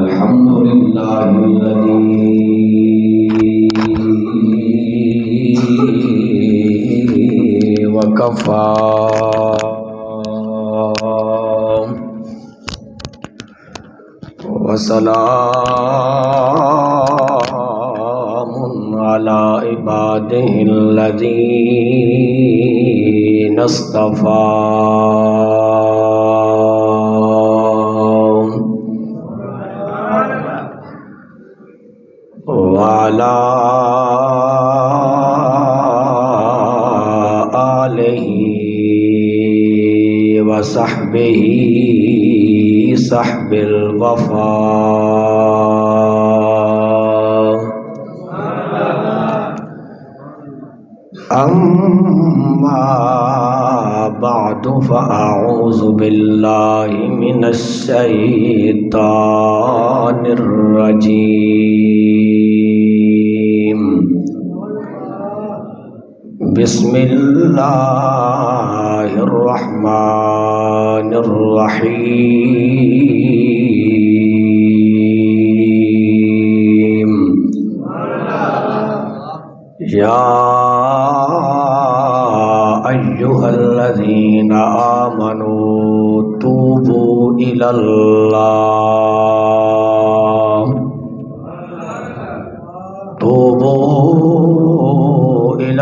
الحمد لله الذي وكفى وسلام على عباده الذين اصطفى وعلى آله وصحبه صحب الوفا أما بعد فأعوذ بالله من الشيطان الرجيم بسم الله الرحمن الرحيم يا أيها الذين آمنوا توبوا إلى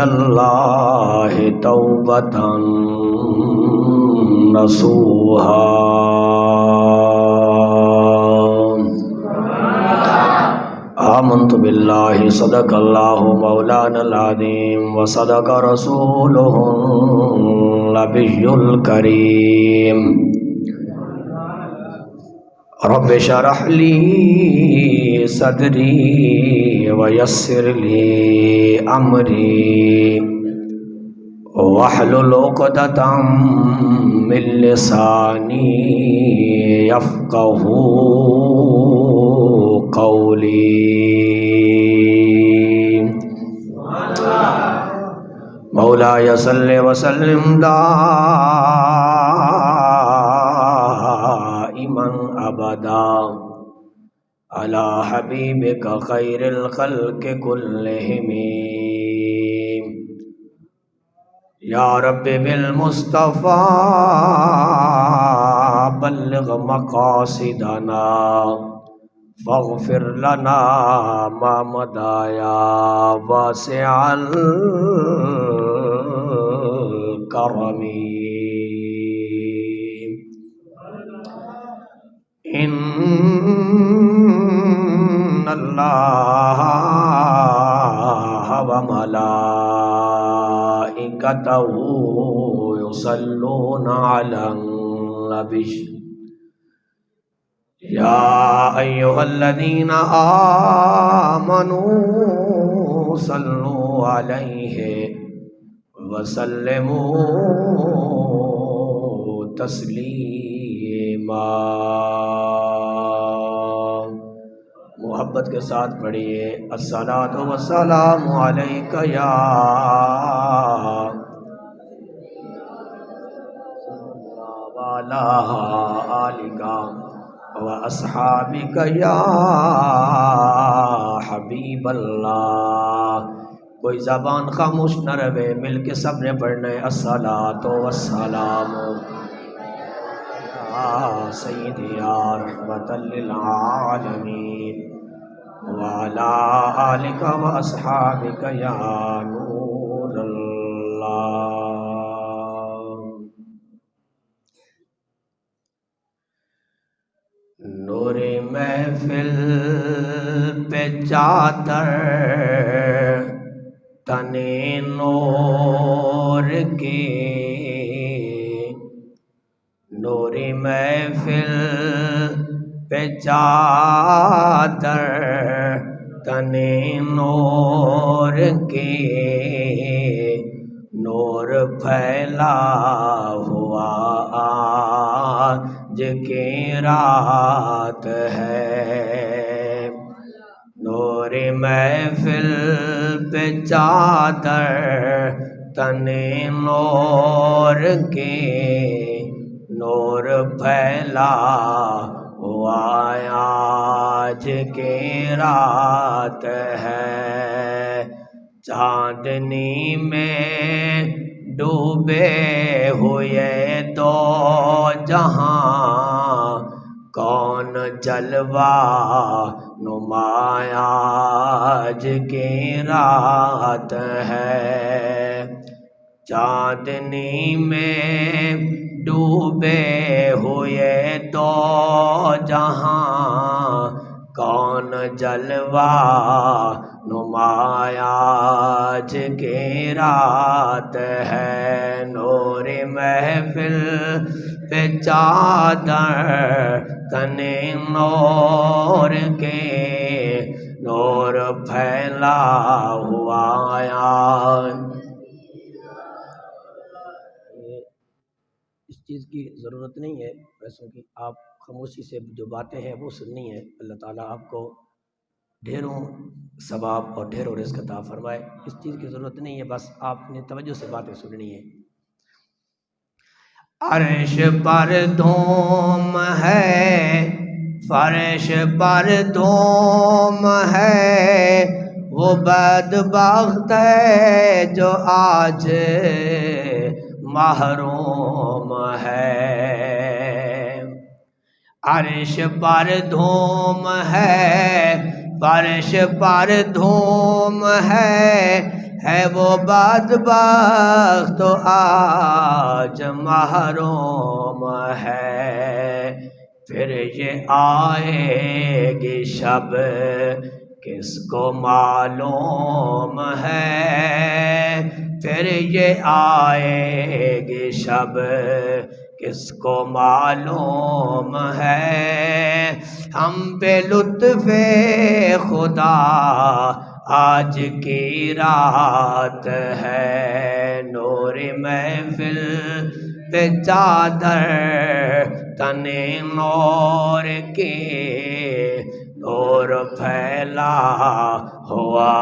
الله توبة نصوحا آمنت بالله صدق الله مولانا العظيم وصدق رسوله النبي الكريم رب اشرح لي صدري ويسر لي أمري واحلل عقدة من لساني يفقهوا قولي مولاي صل وسلم دائما أبدا على حبيبك خير الخلق كلهم يا رب بالمصطفى بلغ مقاصدنا فاغفر لنا ما مضى يا واسع الكرم إن الله وملائكته يصلون على النبي يا أيها الذين آمنوا صلوا عليه وسلموا تسلیما. محبت کے ساتھ پڑھیے الصلاۃ والسلام علیک یا والا آلک و اصحابک یا حبیب اللہ. کوئی زبان خاموش نہ رہے، مل کے سب نے پڑھنا ہے الصلاۃ والسلام یا سیدی یا رحمت للعالمین وعلی آلک و اصحابک یا نور اللہ. نور محفل پہ چادر تنے نور کے، نور محفل پہ چادر تنے نور کے، نور پھیلا ہوا آج کی رات ہے. نور محفل پہ چادر تنے نور کے، نور پھیلا ہوا آج کی رات ہے، چاندنی میں ڈوبے ہوئے دو جہاں، کون جلوہ نمایاں آج کی رات ہے، چاندنی میں ڈوبے ہوئے دو جہاں، کون جلوہ نمایاں آج کی رات ہے، نور محفل پہ چادر تنے نور کے، نور پھیلا ہوا اس چیز کی ضرورت نہیں ہے پیسوں کی، آپ خاموشی سے جو باتیں ہیں وہ سننی ہے۔ اللہ تعالیٰ آپ کو ڈھیروں ثواب اور ڈھیروں رزق عطا فرمائے، اس چیز کی ضرورت نہیں ہے، بس آپ نے توجہ سے باتیں سننی ہے۔ عرش پر دھوم ہے، فرش پر دھوم ہے، وہ بدبخت ہے جو آج محروم ہے، عرش پر دھوم ہے، فرش پر دھوم ہے وہ بدبخت تو آج محروم ہے، پھر یہ آئے گی شب کس کو معلوم ہے، پھر یہ آئے گی شب کس کو معلوم ہے، ہم پہ لطف خدا آج کی رات ہے، نور محفل پہ چادر تنے نور کے، نور پھیلا ہوا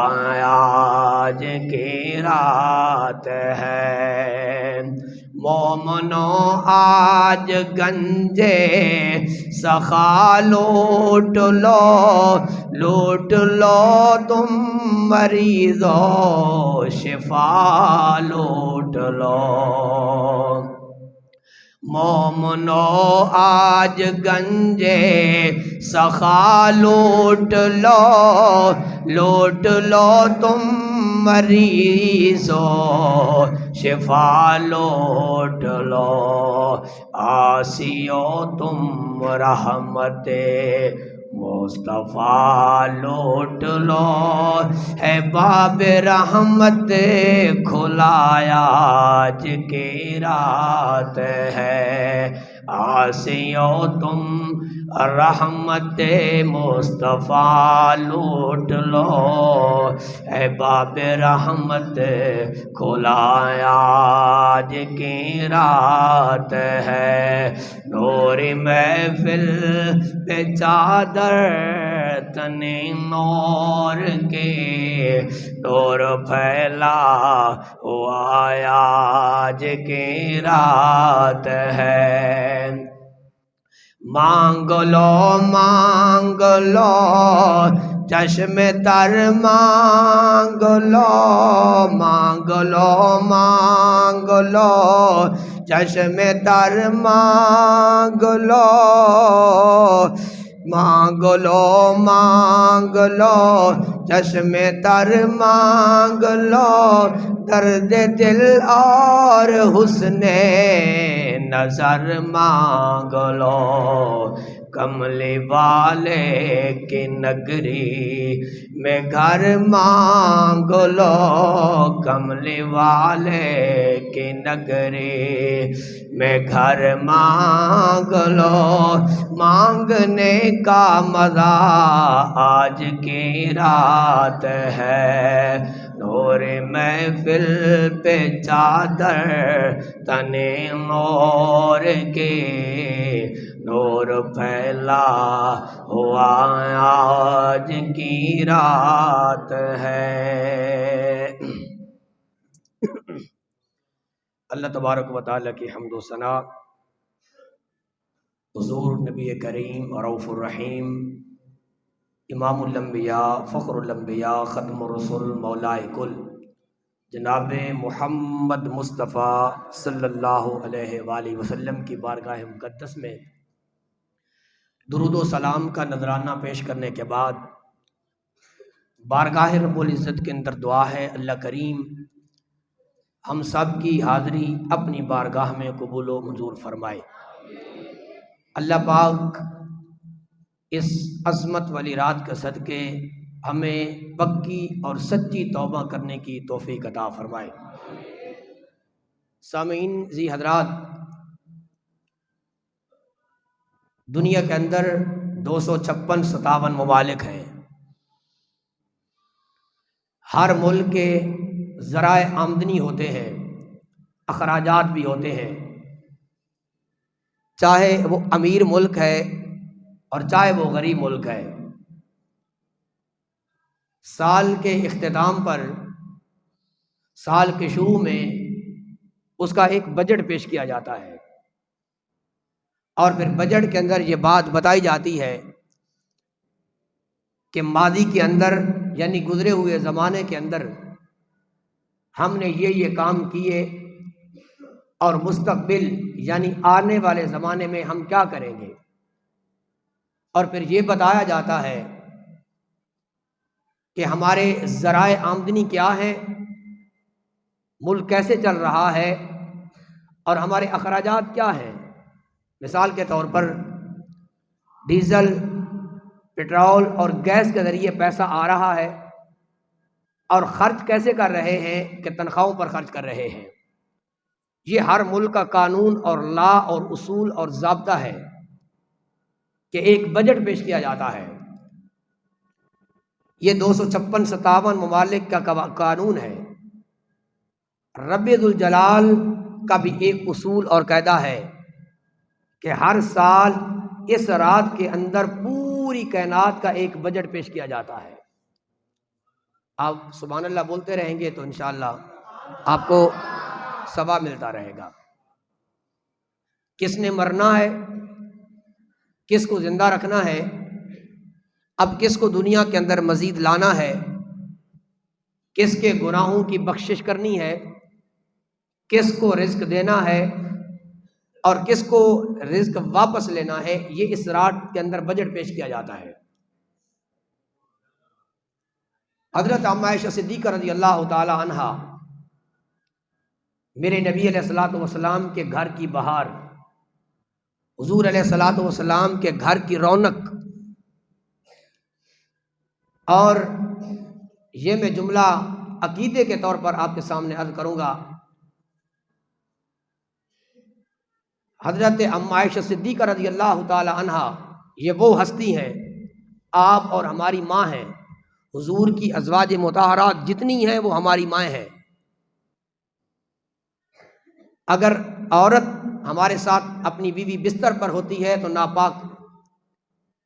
آج کی رات ہے، مومنو آج گنجے سخا لوٹ لو تم مریضو شفا لوٹ لو، مومنو آج گنجے سخا لوٹ لو تم مریضو شفا لوٹ لو، آسیو تم رحمت مصطفیٰ لوٹ لو، ہے باب رحمت کھلایا آج کی رات ہے، آسیو تم رحمت مصطفیٰ لوٹ لو، ہے باب رحمت کھلایا آج کی رات ہے، نور محفل پہ چادر تنے نور کے، نور پھیلا ہوا آج کی رات ہے، مانگ لو چشم تر مانگ لو چشم تر مانگ لو چشم تر مانگ لو، درد دل اور حسن نظر مانگ لو، کملی والے کی نگری میں گھر مانگ لو، کملی والے کی نگری میں گھر مانگ لو، مانگنے کا مزہ آج کی رات ہے، نور محفل پہ چادر تنے نور کے، نور پھیلا ہوا آج کی رات ہے۔ اللہ تبارک و تعالیٰ کی حمد و ثنا حضور نبی کریم رؤوف الرحیم امام الانبیاء فخر الانبیاء ختم الرسل مولائے کل جناب محمد مصطفیٰ صلی اللہ علیہ وآلہ وسلم کی بارگاہ مقدس میں درود و سلام کا نذرانہ پیش کرنے کے بعد بارگاہ رب العزت کے اندر دعا ہے اللہ کریم ہم سب کی حاضری اپنی بارگاہ میں قبول و منظور فرمائے۔ اللہ پاک اس عظمت والی رات کے صدقے ہمیں پکی اور سچی توبہ کرنے کی توفیق عطا فرمائے۔ سامعین ذی حضرات، دنیا کے اندر 256 ممالک ہیں۔ ہر ملک کے ذرائع آمدنی ہوتے ہیں، اخراجات بھی ہوتے ہیں، چاہے وہ امیر ملک ہے اور چاہے وہ غریب ملک ہے۔ سال کے اختتام پر، سال کے شروع میں اس کا ایک بجٹ پیش کیا جاتا ہے، اور پھر بجٹ کے اندر یہ بات بتائی جاتی ہے کہ ماضی کے اندر یعنی گزرے ہوئے زمانے کے اندر ہم نے یہ کام کیے، اور مستقبل یعنی آنے والے زمانے میں ہم کیا کریں گے، اور پھر یہ بتایا جاتا ہے کہ ہمارے ذرائع آمدنی کیا ہیں، ملک کیسے چل رہا ہے، اور ہمارے اخراجات کیا ہیں۔ مثال کے طور پر ڈیزل، پٹرول اور گیس کے ذریعے پیسہ آ رہا ہے، اور خرچ کیسے کر رہے ہیں کہ تنخواہوں پر خرچ کر رہے ہیں۔ یہ ہر ملک کا قانون اور لا اور اصول اور ضابطہ ہے کہ ایک بجٹ پیش کیا جاتا ہے۔ یہ 256 ممالک کا قانون ہے۔ رب ذوالجلال کا بھی ایک اصول اور قاعدہ ہے کہ ہر سال اس رات کے اندر پوری کائنات کا ایک بجٹ پیش کیا جاتا ہے۔ آپ سبحان اللہ بولتے رہیں گے تو انشاءاللہ آپ کو ثواب ملتا رہے گا۔ کس نے مرنا ہے، کس کو زندہ رکھنا ہے، اب کس کو دنیا کے اندر مزید لانا ہے، کس کے گناہوں کی بخشش کرنی ہے، کس کو رزق دینا ہے اور کس کو رزق واپس لینا ہے، یہ اس رات کے اندر بجٹ پیش کیا جاتا ہے۔ حضرت ام عائشہ صدیقہ رضی اللہ تعالی عنہا میرے نبی علیہ الصلوۃ والسلام کے گھر کی بہار، حضور علیہ الصلوۃ والسلام کے گھر کی رونق، اور یہ میں جملہ عقیدے کے طور پر آپ کے سامنے عرض کروں گا۔ حضرت ام عائشہ صدیقہ رضی اللہ تعالی عنہا یہ وہ ہستی ہیں، آپ اور ہماری ماں ہیں۔ حضور کی ازواج مطہرات جتنی ہیں وہ ہماری مائیں ہیں۔ اگر عورت ہمارے ساتھ اپنی بیوی بستر پر ہوتی ہے تو ناپاک،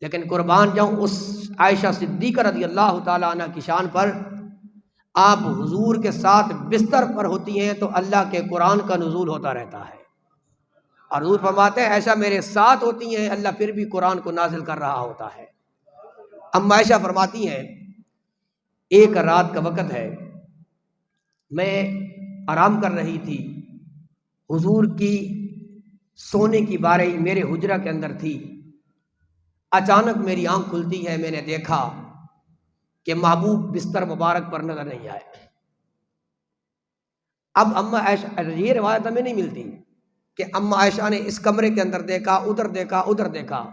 لیکن قربان جاؤں اس عائشہ صدیقہ رضی اللہ تعالی عنہ کی شان پر، آپ حضور کے ساتھ بستر پر ہوتی ہیں تو اللہ کے قرآن کا نزول ہوتا رہتا ہے، اور حضور فرماتے ہیں ایسا میرے ساتھ ہوتی ہیں اللہ پھر بھی قرآن کو نازل کر رہا ہوتا ہے۔ ام عائشہ فرماتی ہیں ایک رات کا وقت ہے، میں آرام کر رہی تھی، حضور کی سونے کی بارئی میرے حجرہ کے اندر تھی، اچانک میری آنکھ کھلتی ہے، میں نے دیکھا کہ محبوب بستر مبارک پر نظر نہیں آئے۔ اب اما عائشہ، یہ روایت ہمیں نہیں ملتی کہ اما عائشہ نے اس کمرے کے اندر دیکھا، ادھر دیکھا، ادھر دیکھا۔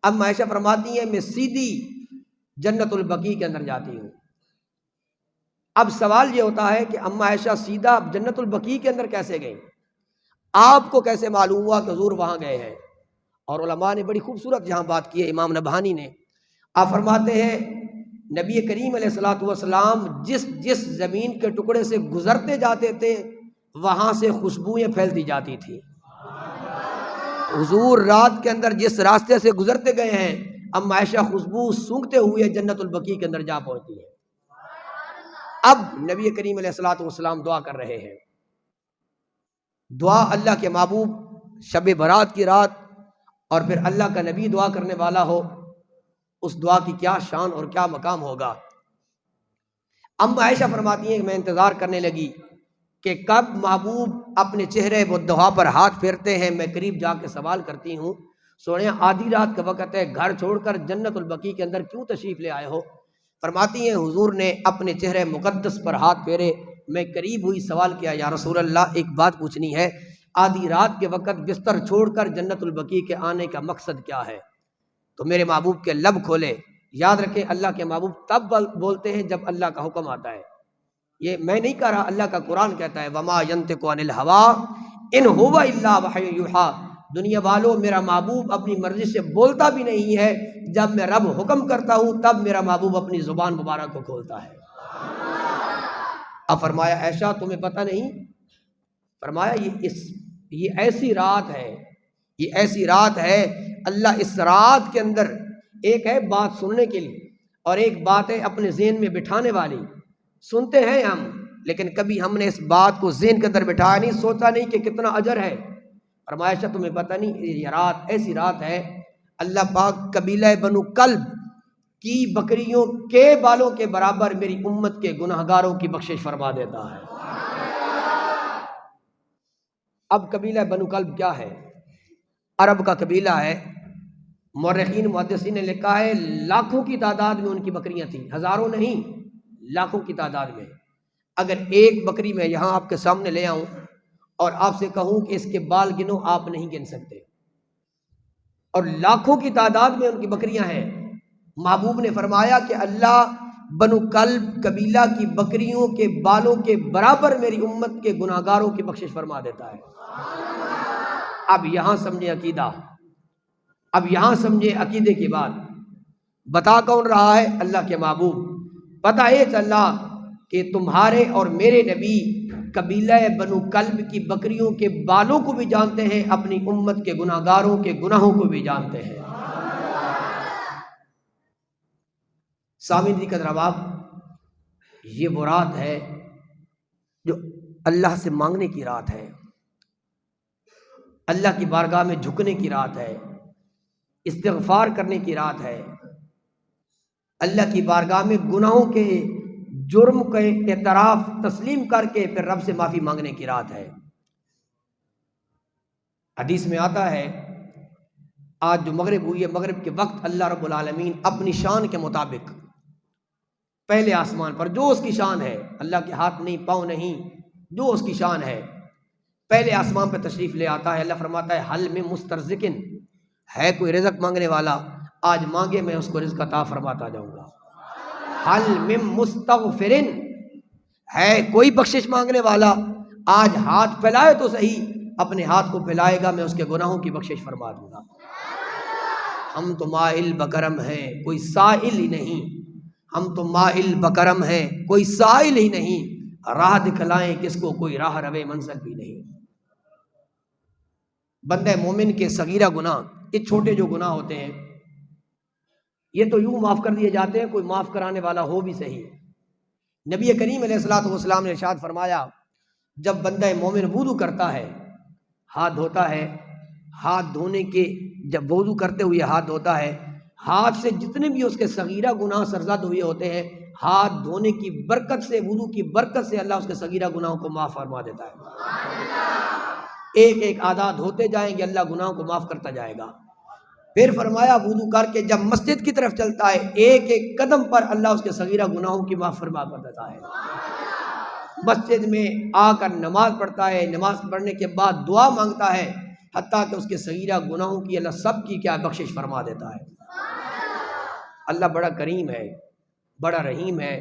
اما عائشہ فرماتی ہیں میں سیدھی جنت البقیع کے اندر جاتی ہوں۔ اب سوال یہ ہوتا ہے کہ اما عائشہ سیدھا جنت البقیع کے اندر کیسے گئیں؟ آپ کو کیسے معلوم ہوا کہ حضور وہاں گئے ہیں؟ اور علماء نے بڑی خوبصورت جہاں بات کی ہے، امام نبہانی نے، آپ فرماتے ہیں نبی کریم علیہ الصلوۃ والسلام جس زمین کے ٹکڑے سے گزرتے جاتے تھے وہاں سے خوشبوئیں پھیلتی جاتی تھی۔ حضور رات کے اندر جس راستے سے گزرتے گئے ہیں، اما عائشہ خوشبو سونگھتے ہوئے جنت البقیع کے اندر جا پہنچتی ہے۔ اب نبی کریم علیہ الصلوۃ والسلام دعا کر رہے ہیں، دعا اللہ کے محبوب شب برات کی رات اور پھر اللہ کا نبی دعا کرنے والا ہو، اس دعا کی کیا شان اور کیا مقام ہوگا۔ ام عائشہ فرماتی ہیں کہ میں انتظار کرنے لگی کہ کب محبوب اپنے چہرے وہ دعا پر ہاتھ پھیرتے ہیں۔ میں قریب جا کے سوال کرتی ہوں، سونے آدھی رات کا وقت ہے، گھر چھوڑ کر جنت البقیع کے اندر کیوں تشریف لے آئے ہو؟ فرماتی ہیں حضور نے اپنے چہرے مقدس پر ہاتھ پھیرے، میں قریب ہوئی، سوال کیا یا رسول اللہ ایک بات پوچھنی ہے، آدھی رات کے وقت بستر چھوڑ کر جنت البقیع کے آنے کا مقصد کیا ہے؟ تو میرے محبوب کے لب کھولے۔ یاد رکھیں اللہ کے محبوب تب بولتے ہیں جب اللہ کا حکم آتا ہے، یہ میں نہیں کہہ رہا، اللہ کا قرآن کہتا ہے وما ینطق عن الہوی ان ہوا الا وحی یوحی۔ دنیا والوں، میرا محبوب اپنی مرضی سے بولتا بھی نہیں ہے، جب میں رب حکم کرتا ہوں تب میرا محبوب اپنی زبان مبارک کو کھولتا ہے۔ اب فرمایا عائشہ تمہیں پتہ نہیں؟ فرمایا یہ ایسی رات ہے، یہ ایسی رات ہے، اللہ اس رات کے اندر ایک ہے بات سننے کے لیے اور ایک بات ہے اپنے ذہن میں بٹھانے والی۔ سنتے ہیں ہم، لیکن کبھی ہم نے اس بات کو ذہن کے اندر بٹھایا نہیں، سوچا نہیں کہ کتنا اجر ہے۔ فرمایا عائشہ تمہیں پتہ نہیں، یہ رات ایسی رات ہے اللہ پاک قبیلہ بنو کلب کی بکریوں کے بالوں کے برابر میری امت کے گناہگاروں کی بخشش فرما دیتا ہے۔ اب قبیلہ بنو کلب کیا ہے؟ عرب کا قبیلہ ہے، مورخین محدثین نے لکھا ہے لاکھوں کی تعداد میں ان کی بکریاں تھیں، ہزاروں نہیں، لاکھوں کی تعداد میں۔ اگر ایک بکری میں یہاں آپ کے سامنے لے آؤں اور آپ سے کہوں کہ اس کے بال گنو، آپ نہیں گن سکتے، اور لاکھوں کی تعداد میں ان کی بکریاں ہیں۔ محبوب نے فرمایا کہ اللہ بنو کلب قبیلہ کی بکریوں کے بالوں کے برابر میری امت کے گناہگاروں کی بخشش فرما دیتا ہے۔ اب یہاں سمجھے عقیدہ، اب یہاں سمجھے عقیدے کی بات۔ بتا کون رہا ہے؟ اللہ کے محبوب۔ پتہ یہ چلا کہ تمہارے اور میرے نبی قبیلہ بنو کلب کی بکریوں کے بالوں کو بھی جانتے ہیں، اپنی امت کے گناہگاروں کے گناہوں کو بھی جانتے ہیں۔ سامعین دی قدر احباب، یہ وہ رات ہے جو اللہ سے مانگنے کی رات ہے، اللہ کی بارگاہ میں جھکنے کی رات ہے، استغفار کرنے کی رات ہے، اللہ کی بارگاہ میں گناہوں کے جرم کے اعتراف تسلیم کر کے پھر رب سے معافی مانگنے کی رات ہے۔ حدیث میں آتا ہے آج جو مغرب ہوئی ہے، مغرب کے وقت اللہ رب العالمین اپنی شان کے مطابق پہلے آسمان پر، جو اس کی شان ہے، اللہ کے ہاتھ نہیں، پاؤں نہیں، جو اس کی شان ہے، پہلے آسمان پہ تشریف لے آتا ہے۔ اللہ فرماتا ہے حل من مسترزقن، ہے کوئی رزق مانگنے والا؟ آج مانگے میں اس کو رزق عطا فرماتا جاؤں گا۔ حل من مستغفرن، ہے کوئی بخشش مانگنے والا؟ آج ہاتھ پھیلائے تو صحیح، اپنے ہاتھ کو پھیلائے گا میں اس کے گناہوں کی بخشش فرما دوں گا۔ ہم تو مائل بکرم ہیں، کوئی سائل ہی نہیں، ہم تو مائل بکرم ہیں، کوئی سائل ہی نہیں، راہ دکھلائیں کس کو، کوئی راہ روے منزل بھی نہیں۔ بندہ مومن کے صغیرہ گناہ، یہ چھوٹے جو گناہ ہوتے ہیں، یہ تو یوں معاف کر دیے جاتے ہیں، کوئی معاف کرانے والا ہو بھی صحیح۔ نبی کریم علیہ الصلوۃ والسلام نے ارشاد فرمایا جب بندہ مومن وضو کرتا ہے، ہاتھ دھوتا ہے، ہاتھ دھونے کے جب وضو کرتے ہوئے ہاتھ دھوتا ہے، ہاتھ سے جتنے بھی اس کے صغیرہ گناہ سرزد ہوئے ہوتے ہیں، ہاتھ دھونے کی برکت سے، وضو کی برکت سے اللہ اس کے صغیرہ گناہوں کو معاف فرما دیتا ہے۔ ایک ایک عادات ہوتے جائیں گے، اللہ گناہوں کو معاف کرتا جائے گا۔ پھر فرمایا وضو کر کے جب مسجد کی طرف چلتا ہے، ایک ایک قدم پر اللہ اس کے صغیرہ گناہوں کی معاف فرما دیتا ہے۔ مسجد میں آ کر نماز پڑھتا ہے، نماز پڑھنے کے بعد دعا مانگتا ہے، حتیٰ کہ اس کے صغیرہ گناہوں کی اللہ سب کی کیا بخشش فرما دیتا ہے۔ اللہ بڑا کریم ہے، بڑا رحیم ہے،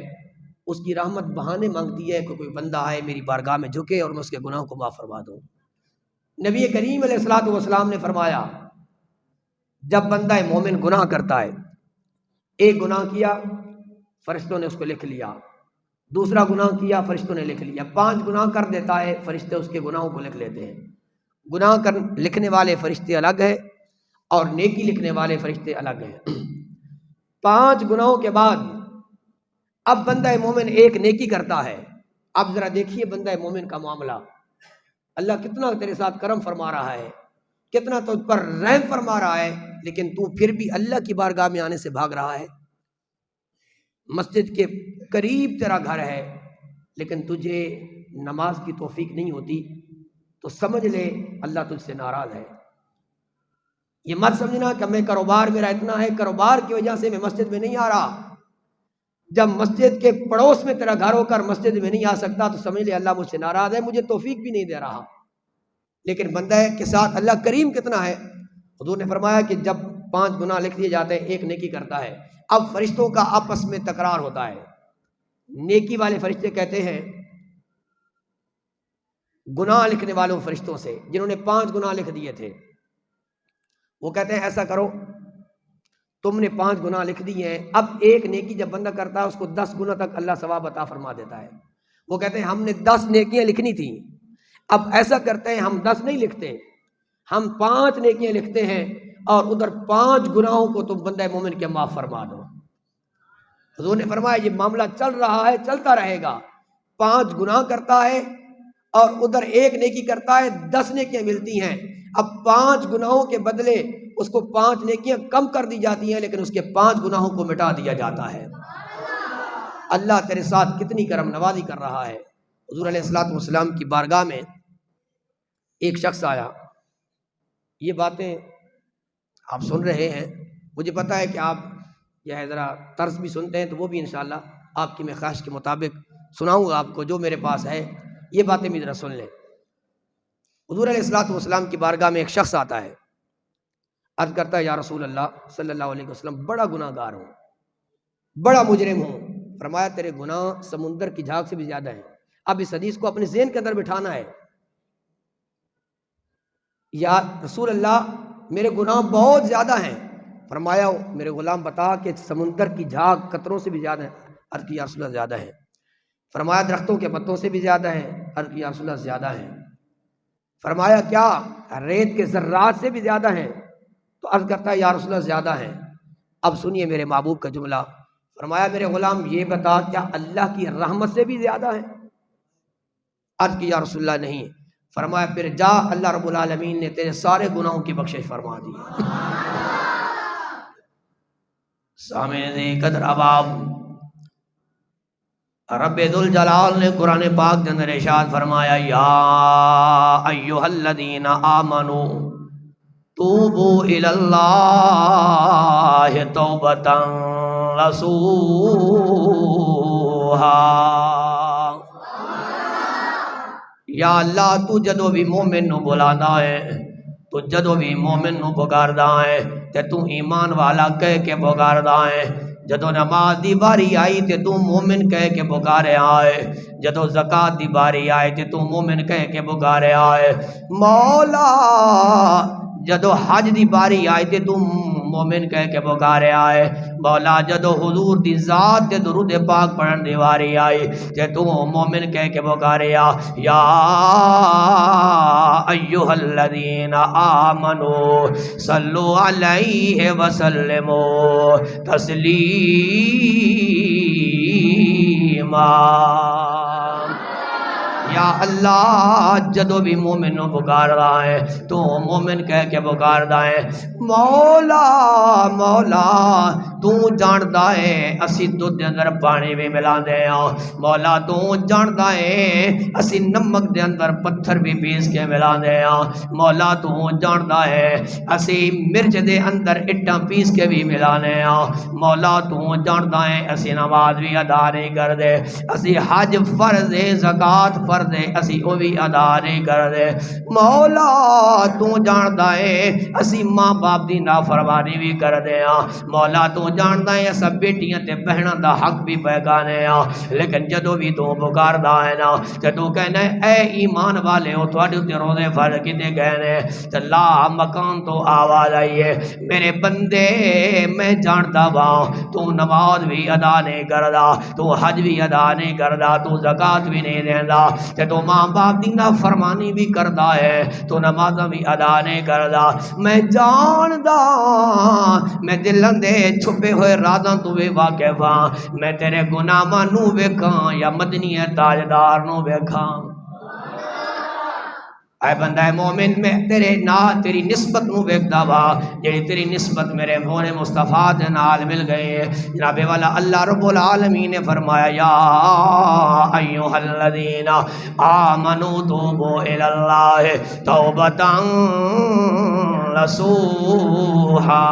اس کی رحمت بہانے مانگتی ہے کہ کوئی بندہ آئے میری بارگاہ میں جھکے اور میں اس کے گناہوں کو معاف فرما دوں۔ نبی کریم علیہ الصلوۃ والسلام نے فرمایا جب بندہ مومن گناہ کرتا ہے، ایک گناہ کیا فرشتوں نے اس کو لکھ لیا، دوسرا گناہ کیا فرشتوں نے لکھ لیا، 5 گناہ کر دیتا ہے، فرشتے اس کے گناہوں کو لکھ لیتے ہیں۔ گناہ لکھنے والے فرشتے الگ ہیں اور نیکی لکھنے والے فرشتے الگ ہیں۔ 5 گناہوں کے بعد اب بندہ مومن ایک نیکی کرتا ہے۔ اب ذرا دیکھیے بندہ مومن کا معاملہ، اللہ کتنا تیرے ساتھ کرم فرما رہا ہے کتنا تجھ پر رحم فرما رہا ہے، لیکن تو پھر بھی اللہ کی بارگاہ میں آنے سے بھاگ رہا ہے۔ مسجد کے قریب تیرا گھر ہے لیکن تجھے نماز کی توفیق نہیں ہوتی، تو سمجھ لے اللہ تجھ سے ناراض ہے۔ یہ مت سمجھنا کہ میں کاروبار میرا اتنا ہے، کاروبار کی وجہ سے میں مسجد میں نہیں آ رہا۔ جب مسجد کے پڑوس میں تیرا گھر ہو کر مسجد میں نہیں آ سکتا تو سمجھ لے اللہ مجھ سے ناراض ہے، مجھے توفیق بھی نہیں دے رہا۔ لیکن بندہ کے ساتھ اللہ کریم کتنا ہے۔ حضور نے فرمایا کہ جب 5 گناہ لکھ دیے جاتے ہیں، 1 نیکی کرتا ہے، اب فرشتوں کا آپس میں تکرار ہوتا ہے۔ نیکی والے فرشتے کہتے ہیں گناہ لکھنے والوں فرشتوں سے جنہوں نے 5 گناہ لکھ دیے تھے، وہ کہتے ہیں ایسا کرو، تم نے 5 گناہ لکھ دیے ہیں، اب 1 نیکی جب بندہ کرتا ہے اس کو 10 گنا تک اللہ ثواب عطا فرما دیتا ہے۔ وہ کہتے ہیں ہم نے 10 نیکیاں لکھنی تھیں، اب ایسا کرتے ہیں ہم 10 نہیں لکھتے، ہم 5 نیکیاں لکھتے ہیں اور ادھر 5 گناہوں کو تم بندہ مومن کے معاف فرما دو۔ حضور نے فرمایا یہ معاملہ چل رہا ہے، چلتا رہے گا۔ 5 گناہ کرتا ہے اور ادھر 1 نیکی کرتا ہے، 10 نیکیاں ملتی ہیں۔ اب 5 گناہوں کے بدلے اس کو 5 نیکیاں کم کر دی جاتی ہیں، لیکن اس کے 5 گناہوں کو مٹا دیا جاتا ہے۔ اللہ تیرے ساتھ کتنی کرم نوازی کر رہا ہے۔ حضور علیہ الصلوۃ والسلام کی بارگاہ میں ایک شخص آیا، یہ باتیں آپ سن رہے ہیں، مجھے پتا ہے کہ آپ یہ ہے ذرا طرز بھی سنتے ہیں، تو وہ بھی انشاءاللہ آپ کی میں خواہش کے مطابق سناؤں گا آپ کو، جو میرے پاس ہے یہ باتیں بھی ذرا سن لیں۔ حضور علیہ الصلوۃ والسلام کی بارگاہ میں ایک شخص آتا ہے، عرض کرتا ہے یا رسول اللہ صلی اللہ علیہ وسلم بڑا گناہ گار ہوں، بڑا مجرم ہوں۔ فرمایا تیرے گناہ سمندر کی جھاگ سے بھی زیادہ ہیں۔ اب اس حدیث کو اپنے ذہن کے اندر بٹھانا ہے۔ یا رسول اللہ میرے گناہ بہت زیادہ ہیں۔ فرمایا میرے غلام بتا کہ سمندر کی جھاگ قطروں سے بھی زیادہ ہیں؟ عرض کی یا رسول اللہ زیادہ ہیں۔ فرمایا درختوں کے پتوں سے بھی زیادہ ہیں؟ عرض کی یا رسول اللہ زیادہ ہیں۔ فرمایا کیا ریت کے ذرات سے بھی زیادہ ہیں؟ تو عرض کرتا ہے یا رسول اللہ زیادہ ہیں۔ اب سنیے میرے محبوب کا جملہ، فرمایا میرے غلام یہ بتا کیا اللہ کی رحمت سے بھی زیادہ ہیں؟ عرض کی یا رسول اللہ نہیں۔ فرمایا پھر جا، اللہ رب العالمین نے تیرے سارے گناہوں کی بخشش فرما دی۔ سامعین قدر اباب، رب ذوالجلال نے قرآن پاک کے اندر ارشاد فرمایا یا ایھا الذین آمنوا توبوا الی اللہ توبۃ نصوحا۔ یا اللہ تو جدو بھی مومن نو بلانا ہے، تو جدو بھی مومن نو پکاردا ہے تے تو ایمان والا کہہ کے پکاردا ہے۔ جدو نماز دی باری آئی تے تو مومن کہہ کے پکارے آئے، جدو زکوٰۃ دی باری آئے تے تو مومن کہہ کے پکارے آئے۔ مولا جدو حج دی باری آئی تے تو مومن کہہ کے پکارے آئے۔ مولا جدو حضور دی ذات تے درود پاک پڑھن دی باری آئی تے تو مومن کہہ کے پکارے آ یا ایھا الذین آمنوا صلوا علیہ وسلموا تسلیما۔ یا اللہ جدو بھی مومن نو پکار رہا ہے تو مومن کہہ کے پکار رہا ہے۔ مولا مولا تو جاندا ہے اسی دودھ دے اندر پانی بھی ملا دے ہاں، مولا تو جاندا ہے اسی نمک دے اندر پتھر بھی پیس کے ملا دے ہاں، مولا تو جاندا ہے اسی مرچ دے اندر اٹاں پیس کے بھی ملانے ہاں، مولا تو جاندا ہے اسی نماز بھی ادا نہیں کر دے، اسی حج فرض ہے، زکوٰۃ فرض ہے، اسی او بھی ادا نہیں کر دے۔ مولا تو جاندا ہے اسی ماں باپ دی نافرمانی بھی کر دے ہاں، مولا تو جاندا ہے اسا بیٹیاں تے بہناں دا حق بھی پہچانے ہاں، لیکن جدو بھی تو پکاردا ہے نا تے تو کہنا ہے اے ایمان والے ہو تواڈے تے روزے فرض کیتے گئے نے تے لا مکان تو آواز آئی ہے میرے بندے میں جاندا وا تو نماز بھی ادا نہیں کردا، تو حج بھی ادا نہیں کردا، تو زکوٰۃ بھی نہیں دیندا تے تو ماں باپ دی نافرمانی بھی کردا ہے، تو نماز بھی ادا نہیں کردا۔ میں جاندا میں دل دے چھپے ہوئے رازاں تو بھی واقف ہاں، میں تیرے گناہاں نو ویکھاں یا مدنی تاجدار نو ویکھاں۔ اے بندہ مومن میں تیرے نا تیری نسبت نو ویکھدا وا جڑی تیری نسبت میرے بھونے مصطفیٰ دے نال مل گئی ہے جناب والا اللہ رب العالمین نے فرمایا یا ایھا الذین آمنوا توبوا الی اللہ توبۃ نصوحا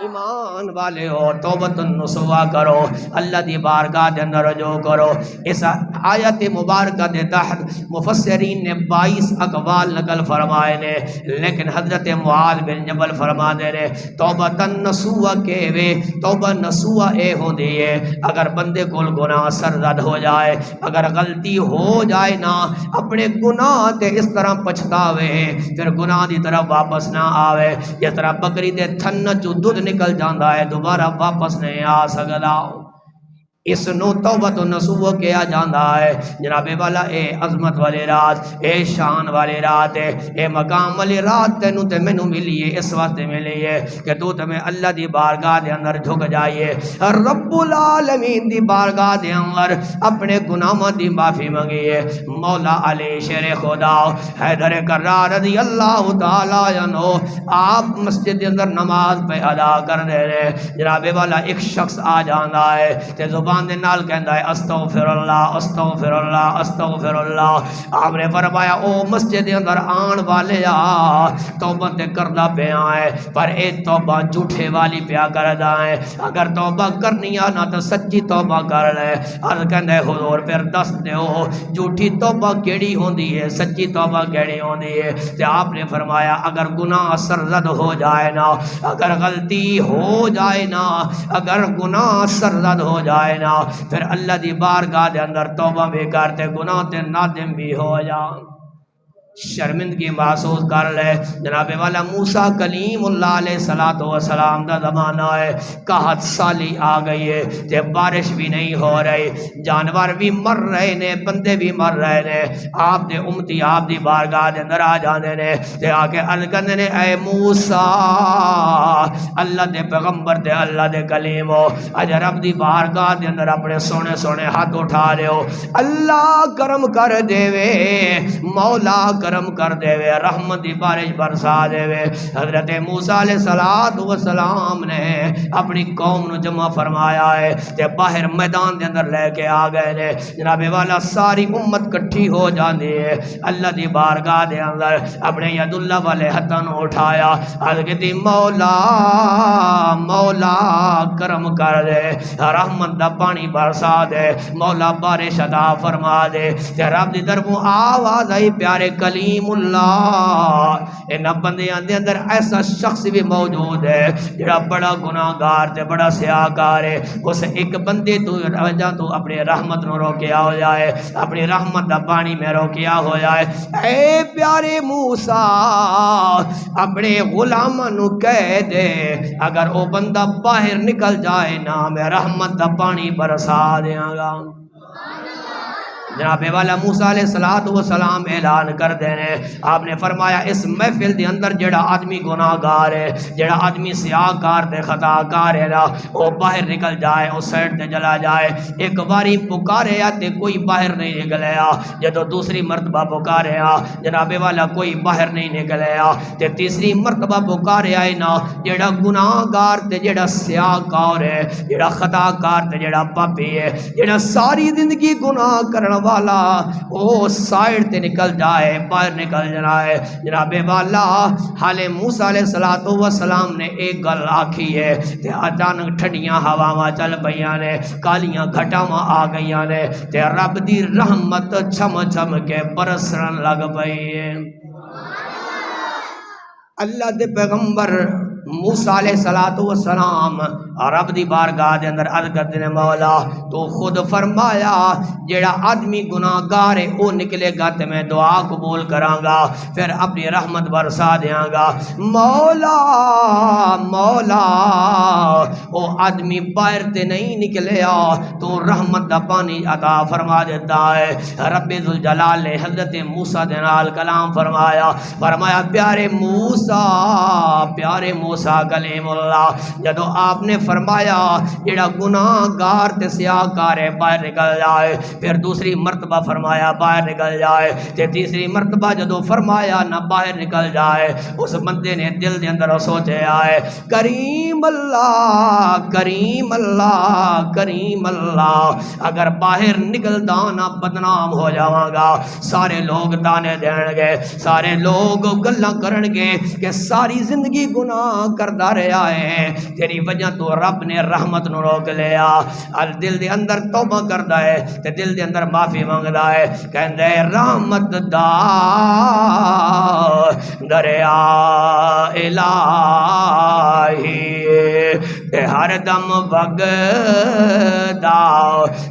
ایمان والے ہو توبۃ نصوحا کرو اللہ دی بارگاہ دے اندر رجوع کرو اس آیت مبارکہ دے تحت مفسرین نے 22 اقوال نقل فرمائے نے لیکن حضرت معاذ بن جبل فرما دے نے توبۃ نصوحا کے وے توبہ نصوحا اے ہوندی ہے اگر بندے کول گناہ سرزد ہو جائے اگر غلطی ہو جائے نا اپنے گناہ تے اس طرح پچھتاوے پھر گناہ دی طرف واپس نہ آوے جس طرح بکری دے تھن چوں دودھ نکل جاندا ہے دوبارہ واپس نہیں آ سکدا اس نو توبۃ نصوحا کیا جاندا ہے جناب والا اے عظمت والی رات اے شان والی رات اے مقام والی رات تینوں تے مینوں ملی ہے اس واسطے ملی ہے کہ تو تے میں اللہ دی بارگاہ دے اندر جھک جائیے رب العالمین دی بارگاہ دے اندر اپنے گناہاں دی معافی منگی ہے مولا علی شیر خدا حیدر کرار رضی اللہ تعالی عنہ آپ مسجد دے اندر نماز پہ ادا کر دے رہے جناب والا ایک شخص آ جاندا ہے تے زبان دے نال کہندا ہے استغفر اللہ استغفر اللہ استغفر اللہ آپ نے فرمایا او مسجد دے اندر آن والے توبہ تے کردا پیا ہے پر اے توبہ جھوٹے والی پیا کردا ہے اگر توبہ کرنی ہے نا تو سچی توبہ کر لے اور کہندا ہے حضور پھر دس دیو جھوٹی توبہ کیڑی ہوندی ہے سچی توبہ کیڑی ہوندی ہے تے آپ نے فرمایا اگر گناہ سرزد ہو جائے نا اگر غلطی ہو جائے نا اگر گناہ سرزد ہو جائے نا پھر اللہ دی بارگاہ دے اندر توبہ بھی کرتے گناہ تے نادم بھی ہو جا شرمندگی محسوس کر لے جناب والا موسیٰ کلیم اللہ علیہ السلام دا زمانہ ہے قحط سالی آ گئی ہے تے بارش بھی نہیں ہو رہی جانور بھی مر رہے نے بندے بھی مر رہے نے آپ دے امتی آپ دی بارگاہ دے اندر آ جاندے نے تے آ کے عرض کردے نے اے موسیٰ اللہ دے پیغمبر دے اللہ دے کلیم ہو اج رب دی بارگاہ دے اندر اپنے سونے سونے ہاتھ اٹھا رہے ہو اللہ کرم کر دے وے مولا کرم کر دے وے رحمت دی بارش برسا دے وے حضرت موسیٰ علیہ السلام نے اپنی قوم نو جمع فرمایا ہے تے باہر میدان دے اندر لے کے آ گئے نے جناب والا ساری امت کٹھی ہو جاندی ہے اللہ دی بارگاہ دے اندر اپنے ید اللہ والے ہتھاں نو اٹھایا عرض کیتی مولا مولا کرم کر دے رحمت دا پانی برسا دے مولا بارش عطا فرما دے تے رب دی طرفوں آواز آئی پیارے کلیم اللہ ان بندیاں دے اندر ایسا شخص بھی موجود ہے جڑا بڑا گناہگار تے بڑا سیاہکار ہے اس ایک بندے تو وجہ تو اپنی رحمت نو روکیا ہو جائے اپنی رحمت دا پانی میں روکیا ہو جائے اے پیارے موسیٰ اپنے غلاماں نو کہہ دے اگر او بندہ باہر نکل جائے نا میں رحمت دا پانی برسا دیاں گا جناب والا موسیٰ علیہ السلام اعلان کر دینے آپ نے فرمایا اس محفل دے اندر جڑا آدمی گناہگار ہے جڑا آدمی سیاہکار تے خطاکار ہے نا وہ باہر نکل جائے اس سائڈ تے چلا جائے ایک باری پکارے تے کوئی باہر نہیں نکلیا جدو دوسری مرتبہ پکارے جناب والا کوئی باہر نہیں نکلیا تے تیسری مرتبہ پکارے نا جڑا گناہگار تے جڑا سیاہکار ہے جڑا خطاکار تے جڑا پاپی ہے جڑا ساری زندگی گناہ کرنا والا وہ سائڈ تے نکل جائے باہر نکل جائے جناب والا حال موسیٰ علیہ السلام نے ایک گل آکھی ہے تے اچانک ٹھنڈیاں ہواواں چل پئیاں نے کالیاں گھٹاواں آ گئیاں نے تے رب دی رحمت چھم چھم کے برسن لگ پئی ہے اللہ دے پیغمبر موسیٰ علیہ السلام رب دی بارگاہ دے اندر عرض کرتے ہیں مولا تو خود فرمایا جیڑا آدمی گناہگار ہے وہ نکلے گا تے میں دعا قبول کراں گا پھر اپنی رحمت برسا دیاں گا مولا مولا وہ آدمی باہر تے نہیں نکلیا تو رحمت دا پانی عطا فرما دیتا ہے رب ذوالجلال نے حضرت موسیٰ دے نال کلام فرمایا پیارے موسیٰ موسیٰ کلیم اللہ جدو آپ نے فرمایا جڑا گناہگار تے سیاہکار ہے باہر نکل جائے، پھر دوسری مرتبہ فرمایا باہر نکل جائے، تے تیسری مرتبہ جدو فرمایا نہ باہر نکل جائے، اس بندے نے دل دے اندر سوچے آئے کریم اللہ کریم اللہ کریم اللہ، اگر باہر نکلدا نہ بدنام ہو جاواں گا، سارے لوگ تانے دین گے، سارے لوگ گلاں کرن گے کہ ساری زندگی گناہ کردا رہیا ہے، تیری وجہ تو رب نے رحمت نو روک لیا۔ ال دل دے اندر توبہ کردا ہے تے دل دے اندر معافی مانگدا ہے، کہندا ہے رحمت دا دریا الہی تے ہر دم وگدا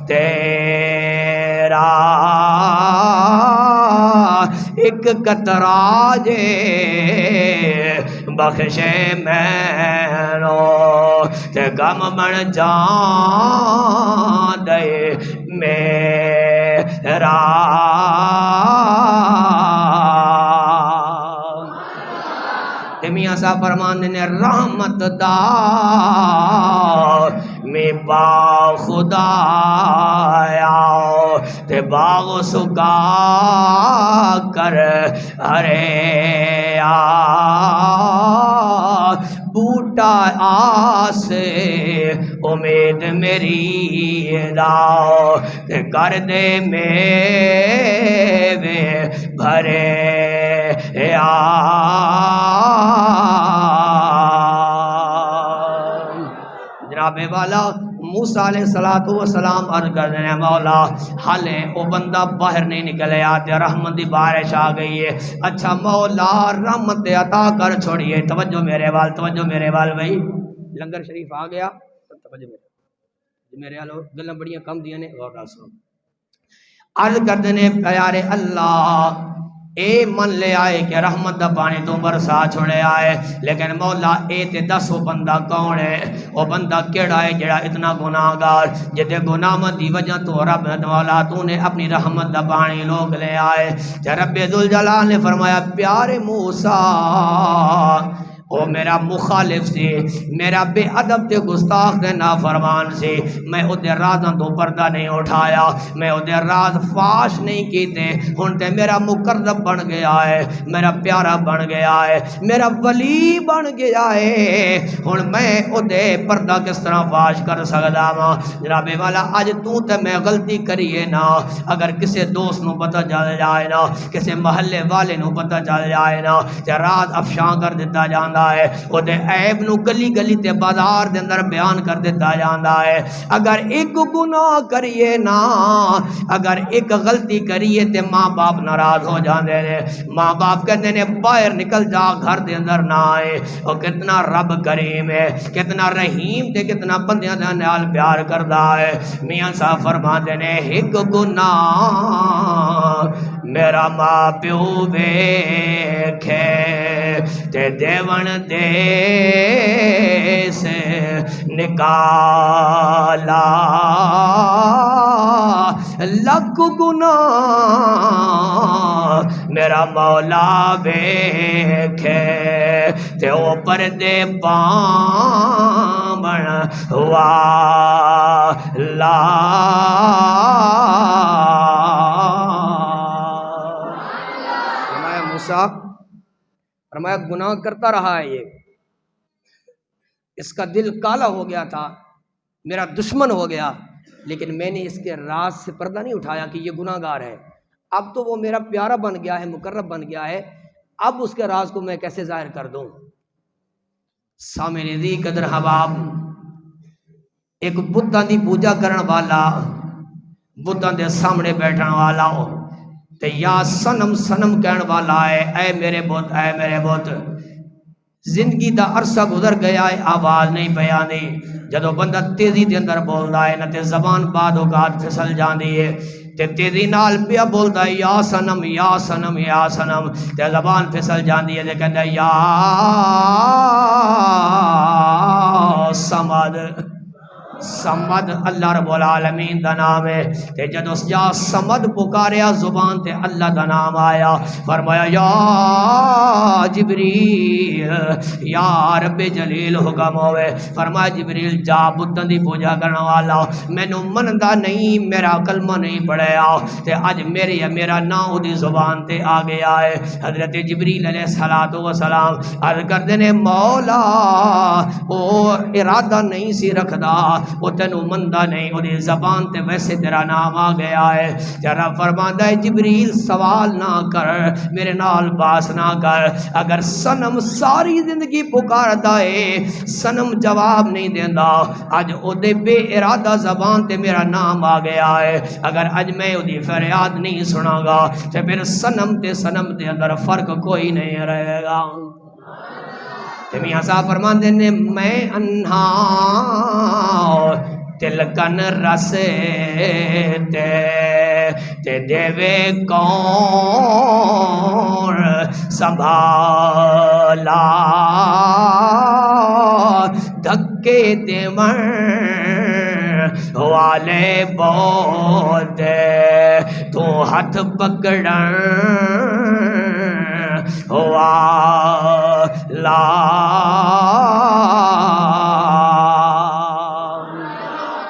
تیرا ایک قطرہ جے بخشے مینو تے غم بن جان دے میرا۔ تے میاں صاحب فرماندے نے رحمت دا میں با خدا آیا تے باغ سکا کر ارے بوٹا آس امید میری دا تے کر دے میوے بھرے جناب والا موسیٰ علیہ السلام عرض کر دینے مولا حالے او بندہ باہر نہیں نکلے آتے رحمت دی بارش آ گئی ہے، اچھا مولا رحمت عطا کر چھوڑیے۔ توجہ میرے وال بھائی، لنگر شریف آ گیا، توجہ میرے والو گلاں بڑیاں کم دیاں نے، غور نال سنو۔ عرض کر دینے پیارے اللہ اے من لے آئے کہ رحمت دا پانی تو برسا چھوڑے آئے، لیکن مولا اے تے دس وہ بندہ کون ہے، وہ بندہ کیڑا ہے جڑا اتنا گناہگار جدے گناہ دی وجہ تو رب مولا تو نے اپنی رحمت دا پانی لوگ لے آئے۔ تے رب ذوالجلال نے فرمایا پیارے موسیٰ او میرا مخالف سی، میرا بے ادب تے گستاخ تے نافرمان سی، میں او دے رازاں تو پردہ نہیں اٹھایا، میں او دے راز فاش نہیں کیتے، ہن تے میرا مقرب بن گیا ہے، میرا پیارا بن گیا ہے، میرا ولی بن گیا ہے، ہن میں او دے پردہ کس طرح فاش کر سکدا ہاں؟ جناب والا اج تو تے میں غلطی کریے نا، اگر کسے دوست نو پتہ چل جائے نا، کسے محلے والے نو پتہ چل جائے نا تے راز افشاں کر دیتا جاندا ہے، او دے عیب نو گلی گلی تے بازار دے اندر بیان کر دیتا جاندا ہے۔ اگر ایک گناہ کریے نا، اگر ایک غلطی کریے تے ماں باپ ناراض ہو جاندے نے، ماں باپ کہندے نے باہر نکل جا گھر دے اندر نہ آئے۔ او کتنا رب کریم ہے، کتنا رحیم تے کتنا بندیاں دے نال پیار کردا ہے۔ میاں صاحب فرماندے نے ایک گناہ میرا ماں پیو ویکھے تے دیون دے سے نکالا لکھ گناہ میرا مولا ویکھے تے او پردے پامن والا۔ فرمایا موسیٰ، فرمایا گناہ کرتا رہا ہے، یہ اس کا دل کالا ہو گیا تھا، میرا دشمن ہو گیا، لیکن میں نے اس کے راز سے پردہ نہیں اٹھایا کہ یہ گناہ گار ہے۔ اب تو وہ میرا پیارا بن گیا ہے، مقرب بن گیا ہے، اب اس کے راز کو میں کیسے ظاہر کر دوں؟ سامنے دی قدر حباب ایک بتاں دی پوجا کرن والا، بتاں دے سامنے بیٹھن والا تے یا سنم سنم کہن والا ہے، اے میرے بت اے میرے بت۔ زندگی دا عرصہ گزر گیا ہے، آواز نہیں پہ آندی، جدو بندہ تیزی دے اندر بولدا ہے نہ تے زبان بعد اوقات پھسل جاندی ہے، تے تیزی نال پیا بولدا ہے یا سنم یا سنم یا سنم، تے زبان پھسل جاندی ہے تے کہندا یا سمد۔ سمد اللہ رب العالمین دا نام ہے، تے جدو یا سمد پکاریا زبان تے اللہ دا نام آیا، فرمایا یا جبریل یا رب جلیل حکم ہوئے فرمایا جبریل جا بتاں دی پوجا کرنے والا مینوں مندا نہیں میرا کلمہ نہیں پڑھیا تے اج میرا نام دی زبان تے آ گیا ہے حضرت جبریل علیہ الصلوۃ والسلام عرض کردے نے مولا او ارادہ نہیں سی رکھدا او تینوں مندا نہیں او دی زبان تے ویسے تیرا نام آ گیا ہے تیرا فرماندا ہے جبریل سوال نہ کر میرے نال باس نہ کر اگر صنم ساری زندگی پکاردا ہے صنم جواب نہیں دیندا اج او دے بے ارادہ زبان تے میرا نام آ گیا ہے اگر اج میں او دی فریاد نہیں سناں گا تے پھر صنم دے اندر فرق کوئی نہیں رہے گا تے میاں صاحب فرماندے نے میں انہا تلکن رسے تے دیوے کون سنبھالا دھکے دیون والے بہت تو ہاتھ پکڑن والا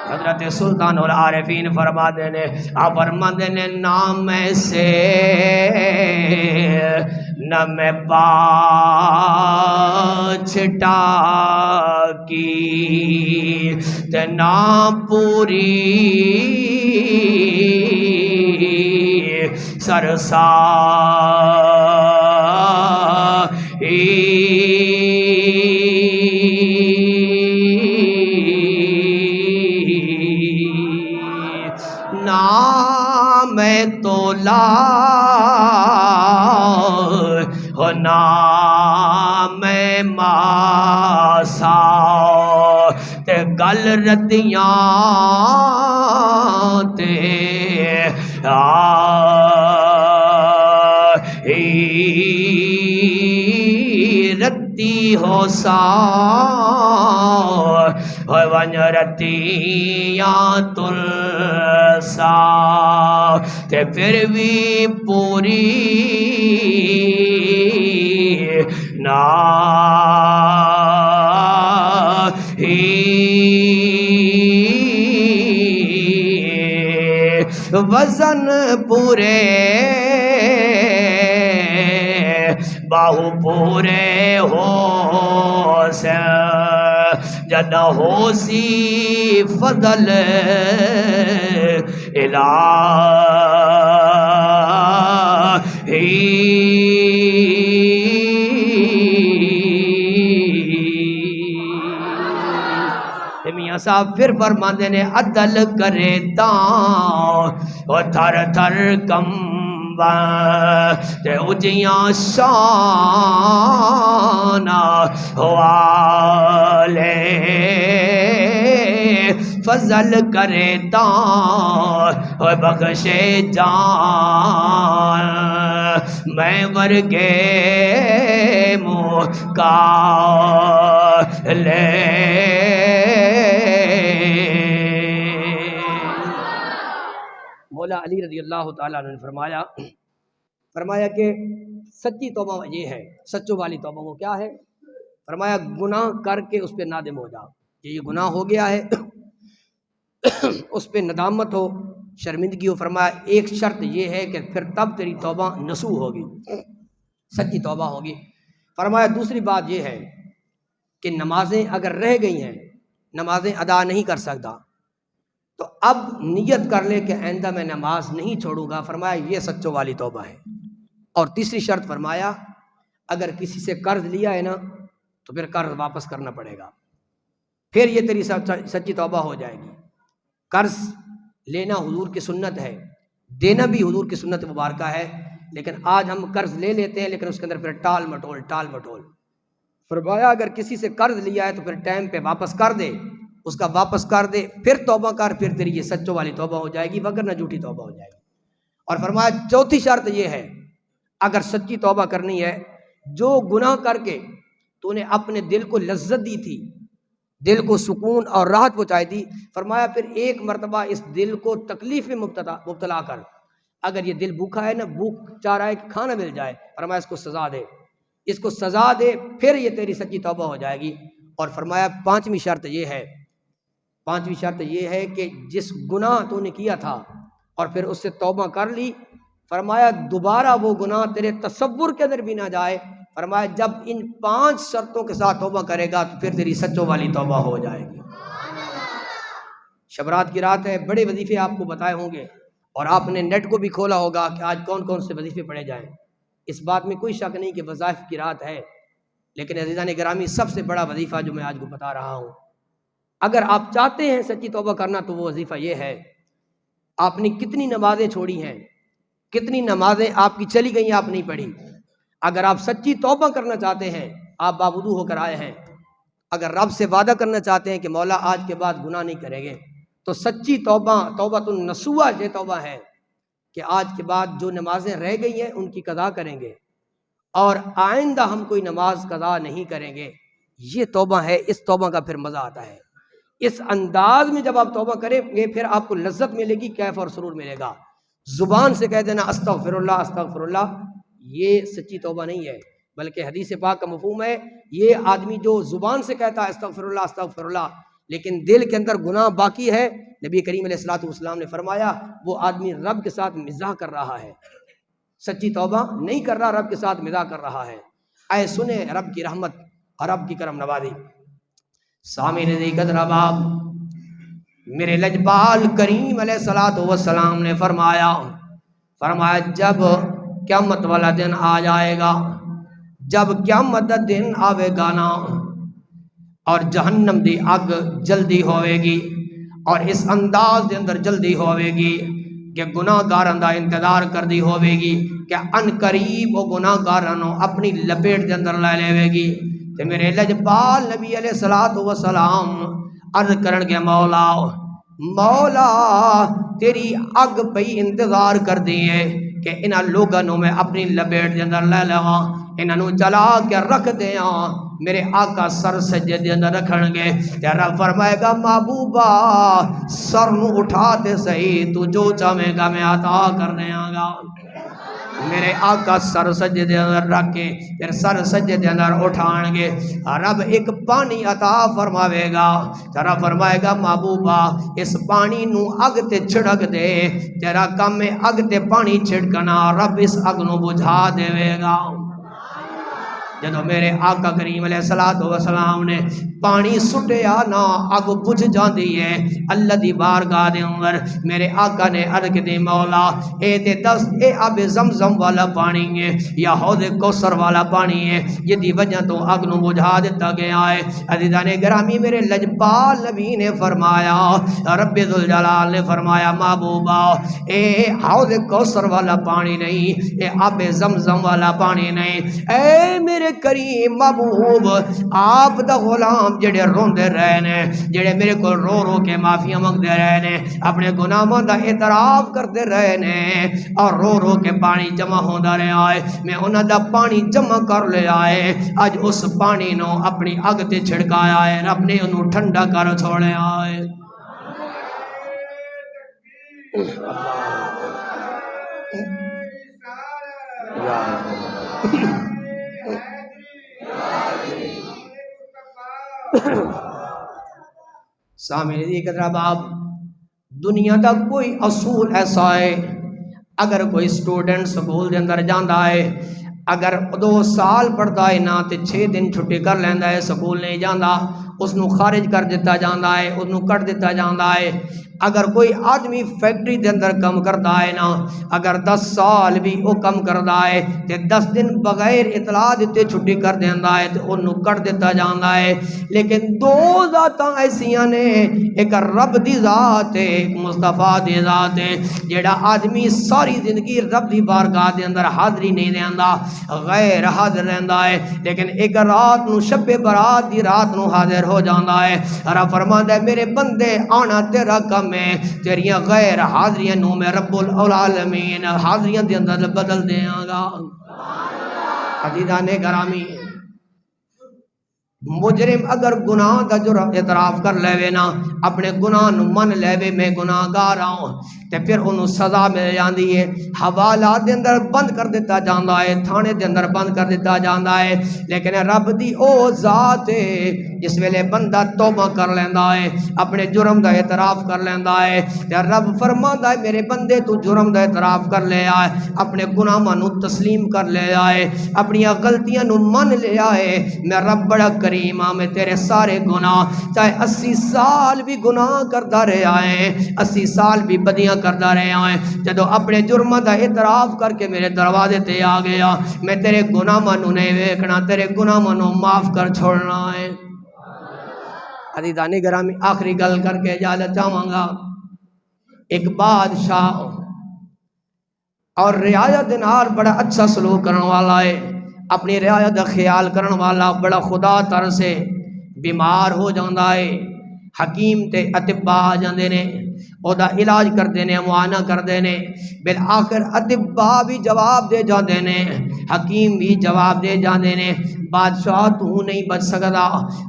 حضرت سلطان العارفین فرما دینے آپ فرما دینے نام سے نہ میں چھٹا کی تے نہ پوری سرسا نام تولا ہو نام ماسا تے گل ردیاں تے رتی ہو سا ون رتیاں تلسا تے پھر بھی پوری وزن پورے باہو پورے ہو سے جد ہو سی فضل الہی میاں صاحب پھر فرماندے نے عدل کرے تاں او تھر تھر کمبا تے اجیاں شان والے فضل کرے تاں بخشے جان میں ورگے مکالے مولا علی رضی اللہ تعالیٰ عنہ نے فرمایا کہ سچی توبہ یہ ہے سچوں والی توبہ وہ کیا ہے فرمایا گناہ کر کے اس پہ نادم ہو جا کہ یہ گناہ ہو گیا ہے اس پہ ندامت ہو شرمندگی ہو فرمایا ایک شرط یہ ہے کہ پھر تب تیری توبہ نصوح ہوگی سچی توبہ ہوگی فرمایا دوسری بات یہ ہے کہ نمازیں اگر رہ گئی ہیں نمازیں ادا نہیں کر سکتا تو اب نیت کر لے کہ آئندہ میں نماز نہیں چھوڑوں گا فرمایا یہ سچوں والی توبہ ہے اور تیسری شرط فرمایا اگر کسی سے قرض لیا ہے نا تو پھر قرض واپس کرنا پڑے گا پھر یہ تیری سچی توبہ ہو جائے گی قرض لینا حضور کی سنت ہے دینا بھی حضور کی سنت مبارکہ ہے لیکن آج ہم قرض لے لیتے ہیں لیکن اس کے اندر پھر ٹال مٹول فرمایا اگر کسی سے قرض لیا ہے تو پھر ٹائم پہ واپس کر دے اس کا واپس کر دے پھر توبہ کر پھر تیری یہ سچوں والی توبہ ہو جائے گی وگرنہ جھوٹی توبہ ہو جائے گی اور فرمایا چوتھی شرط یہ ہے اگر سچی توبہ کرنی ہے جو گناہ کر کے تو نے اپنے دل کو لذت دی تھی دل کو سکون اور راحت پہنچائی تھی فرمایا پھر ایک مرتبہ اس دل کو تکلیف میں مبتلا کر اگر یہ دل بھوکا ہے نا بھوک چاہ رہا ہے کہ کھانا مل جائے فرمایا اس کو سزا دے اس کو سزا دے، پھر یہ تیری سچی توبہ ہو جائے گی۔ اور فرمایا پانچویں شرط یہ ہے کہ جس گناہ تو نے کیا تھا اور پھر اس سے توبہ کر لی، فرمایا دوبارہ وہ گناہ تیرے تصور کے اندر بھی نہ جائے۔ فرمایا جب ان 5 شرطوں کے ساتھ توبہ کرے گا تو پھر تیری سچوں والی توبہ ہو جائے گی۔ شب رات کی رات ہے، بڑے وظیفے آپ کو بتائے ہوں گے اور آپ نے نیٹ کو بھی کھولا ہوگا کہ آج کون کون سے وظیفے پڑھے جائیں۔ اس بات میں کوئی شک نہیں کہ وظائف کی رات ہے، لیکن عزیزان گرامی سب سے بڑا وظیفہ جو میں آج کو بتا رہا ہوں، اگر آپ چاہتے ہیں سچی توبہ کرنا تو وہ وظیفہ یہ ہے، آپ نے کتنی نمازیں چھوڑی ہیں، کتنی نمازیں آپ کی چلی گئیں آپ نہیں پڑھی، اگر آپ سچی توبہ کرنا چاہتے ہیں، آپ باوضو ہو کر آئے ہیں، اگر رب سے وعدہ کرنا چاہتے ہیں کہ مولا آج کے بعد گناہ نہیں کریں گے، تو سچی توبہ توبۃ النصوح یہ توبہ ہے کہ آج کے بعد جو نمازیں رہ گئی ہیں ان کی قضا کریں گے اور آئندہ ہم کوئی نماز قضا نہیں کریں گے۔ یہ توبہ ہے، اس توبہ کا پھر مزہ آتا ہے۔ اس انداز میں جب آپ توبہ کریں گے پھر آپ کو لذت ملے گی، کیف اور سرور ملے گا۔ زبان سے کہہ دینا استغفر اللہ استغفر اللہ، یہ سچی توبہ نہیں ہے، بلکہ حدیث پاک کا مفہوم ہے یہ آدمی جو زبان سے کہتا ہے استغفر اللہ لیکن دل کے اندر گناہ باقی ہے، نبی کریم علیہ الصلوۃ والسلام نے فرمایا وہ آدمی رب کے ساتھ مزاح کر رہا ہے، سچی توبہ نہیں کر رہا، رب کے ساتھ مزاح کر رہا ہے۔ اے سنے رب کی رحمت اور رب کی کرم نوازی۔ سامعین عزیز رباب، میرے لجپال کریم علیہ الصلوۃ والسلام نے فرمایا جب قیامت والا دن آ جائے گا، جب قیامت دا دن آوے گا نا اور جہنم دی اگ جلدی ہوئے گی اور اس انداز دے اندر جلدی ہوئے گی کہ گناہ گاراں دا انتظار کر دی ہوئے گی کہ ان قریب وہ گناہ گاراں اپنی لپیٹ دے اندر لے لے گی۔ تے میرے لجپال نبی علیہ الصلوۃ والسلام عرض کرن کے مولا تیری اگ پئی انتظار کر دی ہے کہ انہاں لوگوں میں اپنی لپیٹ دے اندر لے لواں، انہاں نوں جلا کے رکھ دیاں، میرے آقا سر سجدے دے اندر رکھن گے تے رب فرمائے گا محبوبا سر نو اٹھا تے صحیح، تو جو چاہے گا میں عطا کر دیاں گا۔ میرے آقا سر سجدے دے اندر رکھ کے پھر سر سجدے دے اندر اٹھان گے، رب ایک پانی عطا فرماوے گا، رب فرمائے گا محبوبا اس پانی نو اگ تے چھڑک دے، تیرا کام ہے اگ تے پانی چھڑکنا، رب اس اگ نو بجھا دے گا۔ جدو میرے آقا کریم علیہ الصلوۃ والسلام نے پانی سٹیا نا اگ بجھ جاندی ہے، اللہ دی بارگاہ دے اندر میرے آقا نے عرض کی مولا اے تے دس اے آب زمزم والا پانی ہے یا حوض کوثر والا پانی ہے جدی وجہ تو اگ نو بجھا دیتا گیا ہے۔ عزیزان گرامی میرے لجپال نبی نے فرمایا، رب ذوالجلال نے فرمایا محبوبا اے حوض کوثر والا پانی نہیں، اے آب زمزم والا پانی نہیں، اے میرے کریم محبوب آپ دا غلام جڑے روندے رہے نے، جڑے میرے کو رو رو کے معافیاں منگدے رہے نے، اپنے گناہاں دا اعتراف کرتے رہے نے اور رو رو کے پانی جمع ہوندا رہا ہے، میں انہاں دا پانی جمع کر لیا ہے، اج اس پانی نو اپنی اگ تے چھڑکایا ہے، رب نے انہوں ٹھنڈا کر چھوڑیا ہے۔ سامنے دی قدر باب دنیا دا کوئی اصول ایسا ہے، اگر کوئی سٹوڈنٹ سکول دے اندر جاندا ہے، اگر 2 سال پڑھتا ہے نا تے 6 دن چھٹی کر لیندا ہے، سکول نہیں جاندا، اس نو خارج کر دیتا جاندا ہے، اس نو کٹ دیتا جاندا ہے۔ اگر کوئی آدمی فیکٹری دے اندر کم کرتا ہے نا، اگر 10 سال بھی وہ کم کرتا ہے تے 10 دن بغیر اطلاع دیتے چھٹی کر دینا ہے تو انہوں کٹ دیتا جانا ہے۔ لیکن 2 ذاتاں ایسیاں نے، ایک رب دی ذات ہے، ایک مصطفیٰ دی ذات ہے، جیڑا آدمی ساری زندگی رب دی بارگاہ دے اندر حاضری نہیں دینا، غیر حاضر رہندا ہے، لیکن ایک رات نو شب برات دی رات نو حاضر ہو جانا ہے۔ رب فرماندا ہے میرے بندے آنا تیرا کم میں، تیریاں غیر حاضریاں نو میں رب العالمین حاضریاں دے اندر بدل دیاں گا۔ عزیزان گرامی مجرم اگر گناہ دا جرم اعتراف کر لے نا اپنے گناہ نو من لے میں گناہ گار ہوں تے پھر انہوں سزا مل جاندی ہے حوالات دے اندر بند کر دیتا جاندا ہے تھانے دے اندر بند کر دیتا جاندا ہے لیکن رب دی او ذات ہے جس ویلے بندہ توبہ کر لیندا ہے اپنے جرم دا اعتراف کر لیندا ہے تے رب فرماندا ہے میرے بندے تو جرم دا اعتراف کر لے آئے اپنے گناہاں نو تسلیم کر لے آئے اپنی غلطیاں نو من لے آئے میں رب بڑا کریم ہاں میں تیرے سارے گناہ چاہے 80 سال بھی گناہ کرتا رہے آئے 80 سال بھی بدیاں کرتا رہے آئے جدو اپنے جرمہ دا اعتراف کر کے میرے دروازے تے آ گیا میں تیرے گناہ منو نہیں ویکھنا تیرے گناہ منو معاف کر چھوڑنا ہے عزیزانی گرامی آخری گل کر کے اجازت چاہوں گا ایک بادشاہ اور رعایت نال بڑا اچھا سلوک کرنے والا ہے اپنی رعایت دا خیال کرنے والا بڑا خدا تر سے بیمار ہو جاندا ہے حکیم تے اطباء آ جاندے نے او دا علاج کر دینے معائنہ کر دینے بالآخر اطباء بھی جواب دے جاندے نے حکیم بھی جواب دے جاندے نے بادشاہ تو نہیں بچ سکتا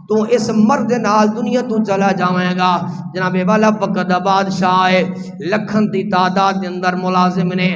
تو اس مرد نال دنیا تو چلا جاویں گا جناب والا وقت بادشاہ ہے لکھن دی تعداد دے اندر ملازم نے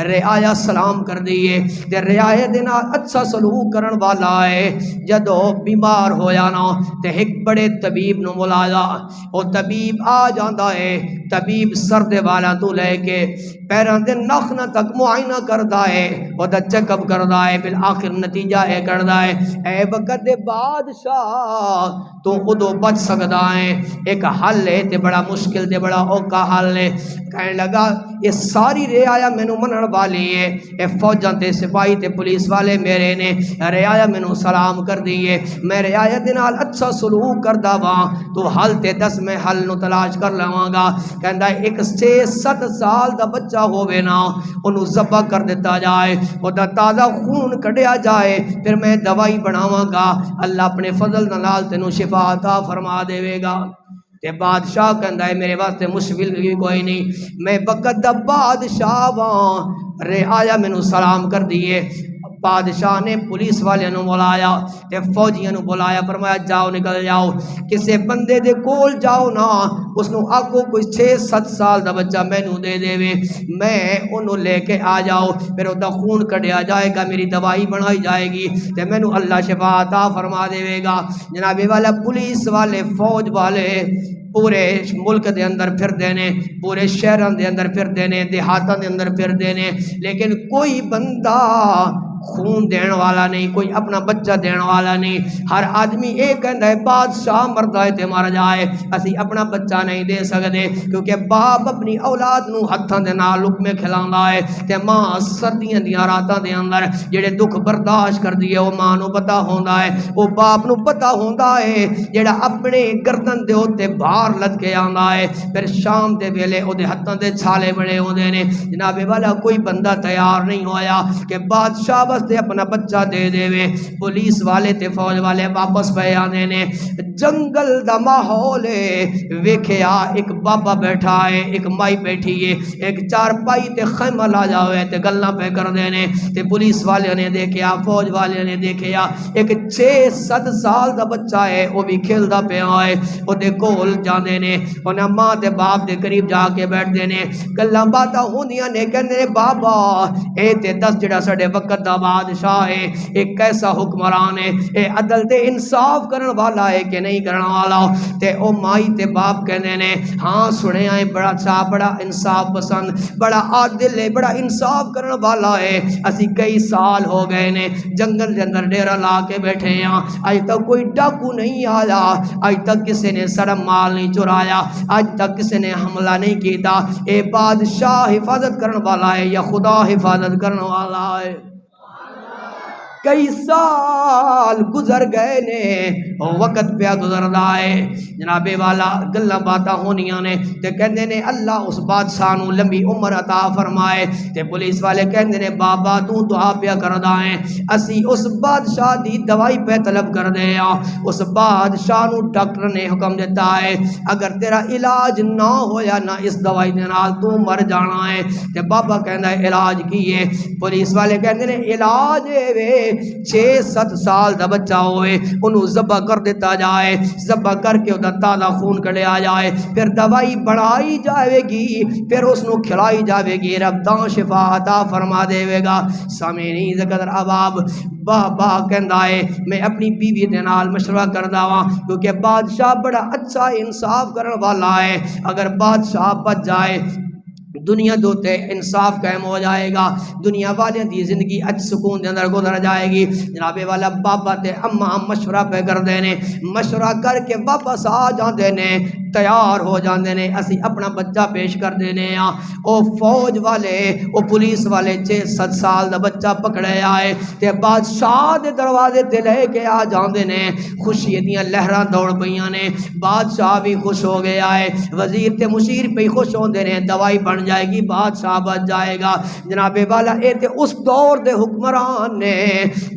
رعایا سلام کر دیئے تے رعایا دے نال اچھا سلوک کرن والا ہے جدو بیمار ہویا نا تے ایک بڑے طبیب نو ملایا او طبیب آ جاندا ہے طبیب سرد والا تو لے کے پیران دے نخنا تک معائنہ کردا ہے او دا چیک اپ کردا ہے بالآخر نتیجہ ہے کردا ہے اے وقت بادشاہ تو ادو بچ سکدا ہے ایک حل ہے تے بڑا مشکل تے بڑا اوکا حل ہے کہنے لگا یہ ساری رعایا مینوں منن والی ہے اے فوجاں تے سپاہی تے پولیس والے میرے نے رعایا مینوں سلام کر دیئے میں رعایا دے نال اچھا سلوک کردا واں تو حل تے دس میں حل نو تلاش کر لواں گا کہندا ہے ایک 6-7 سال دا بچہ ہووے نا انہوں ذبح کر دیتا جائے او دا تازہ خون کڈیا جائے پھر میں دوائی بناواں گا اللہ اپنے فضل نال تینوں شفا عطا فرما دے گا تے بادشاہ کہندا ہے میرے واسطے مشکل بھی کوئی نہیں میں وقت دا بادشاہ واں رعایا مینوں سلام کر دیئے بادشاہ نے پولیس والے نو بلایا تے فوجیاں نو بلایا فرمایا جاؤ نکل جاؤ کسے بندے دے کول جاؤ نا اس نو آکو کوئی 6-7 سال دا بچہ میں نو دے دے وے میں انہوں لے کے آ جاؤ پھر او دا خون کڑیا جائے گا میری دوائی بنائی جائے گی تے میں نو اللہ شفا عطا فرما دے گا جناب والا پولیس والے فوج والے پورے ملک دے اندر پھر دینے پورے شہران دے اندر پھر دینے دیہاتاں دے اندر پھر دینے لیکن کوئی بندہ خون دین والا نہیں کوئی اپنا بچہ دین والا نہیں ہر آدمی ایک کہندا ہے بادشاہ مردا ہے تے مر جائے اسی اپنا بچہ نہیں دے سکدے کیونکہ باپ اپنی اولاد نو ہتھاں دے نال لقمے کھلاندا ہے تے ماں سردیاں دیاں راتاں دے اندر جڑے دکھ برداشت کردی ہے او ماں نو پتہ ہوندا ہے او باپ نو پتہ ہوندا ہے جڑا اپنے گردن دے اوتے بھار لد کے آندا ہے پھر شام دے ویلے او دے ہتھاں دے چھالے بڑے ہوندے نے جناب والا کوئی بندہ تیار نہیں ہویا کہ بادشاہ واسطے اپنا بچہ دے دے وے پولیس والے تے فوج والے واپس پہ آنے نے جنگل دا ماحول ویکھیا ایک بابا بیٹھا ہے ایک مائی بیٹھی ہے ایک چارپائی تے خیمہ لا جاوے تے گلاں پہ کر دینے تے پولیس والے نے دیکھیا فوج والے نے دیکھیا ایک 6-7 سال دا بچہ ہے وہ بھی کھیلدا پیا ہے او دے کول جاندے نے انہاں ماں تے باپ دے قریب جا کے بیٹھ دے نے گلاں باتاں ہوندیاں نے کہندے بابا اے تے دس جڑا ساڈے وقت دا بادشاہ ہے ایک کیسا حکمران ہے اے عدل تے انصاف کرن والا ہے کہ نہیں کرن والا تے او مائی تے باپ کہندے نے ہاں سنے آئے بڑا اچھا بڑا انصاف پسند بڑا عادل ہے بڑا انصاف کرن والا ہے اسی کئی سال ہو گئے نے جنگل دے اندر ڈیرا لا کے بیٹھے ہیں آج تک کوئی ڈاکو نہیں آیا آج تک کسی نے سڑا مال نہیں چرایا آج تک کسی نے حملہ نہیں کیتا اے بادشاہ حفاظت کرن والا ہے یا خدا حفاظت کرن والا ہے کئی سال گزر گئے نے وقت پہ گزر ہے جناب والا گلاں باتاں ہونیاں نے تے کہندے نے اللہ اس بادشاہ نو لمبی عمر عطا فرمائے تے پولیس والے کہندے نے بابا تو دعا پیا کردا ہے اسی اس بادشاہ دی دوائی پہ طلب کر دے اس بادشاہ نو ڈاکٹر نے حکم دیتا ہے اگر تیرا علاج نہ ہویا نہ اس دوائی دے نال تو مر جانا ہے تے بابا کہندا ہے علاج کی ہے پولیس والے کہندے نے علاج وے 6-7 سال دا بچہ ہوئے انہوں ذبح کر دیتا جائے، ذبح کر کے ادا تازہ خون کڑیا جائے، پھر دوائی بڑھائی جائے گی، پھر اس نو کھلائی جائے گی، رب تاں شفا عطا فرما دے گا۔ سامعین قدر اباب بابا کہندا ہے میں اپنی بیوی دے نال مشورہ کردا واں کیونکہ بادشاہ بڑا اچھا انصاف کرن والا ہے، اگر بادشاہ بچ جائے دنیا دوتے انصاف قائم ہو جائے گا، دنیا والے دی زندگی اچھ سکون دے اندر گزر جائے گی۔ جناب والا بابا تے اماں مشورہ پہ کر دینے، مشورہ کر کے واپس آ جاندے نے، تیار ہو جاندے نے، اسی اپنا بچہ پیش کر دینے ہاں۔ او فوج والے او پولیس والے 6-7 سال دا بچہ پکڑے آئے تے بادشاہ دے دروازے تے لے کے آ جاندے نے، خوشی دیاں لہراں دوڑ پیاں نے، بادشاہ بھی خوش ہو گیا ہے، وزیر تے مشیر پہ خوش ہوندے نے، دوائی بن جائے گی، بادشاہ بچ جائے گا۔ جناب والا اے تے اس دور دے حکمران نے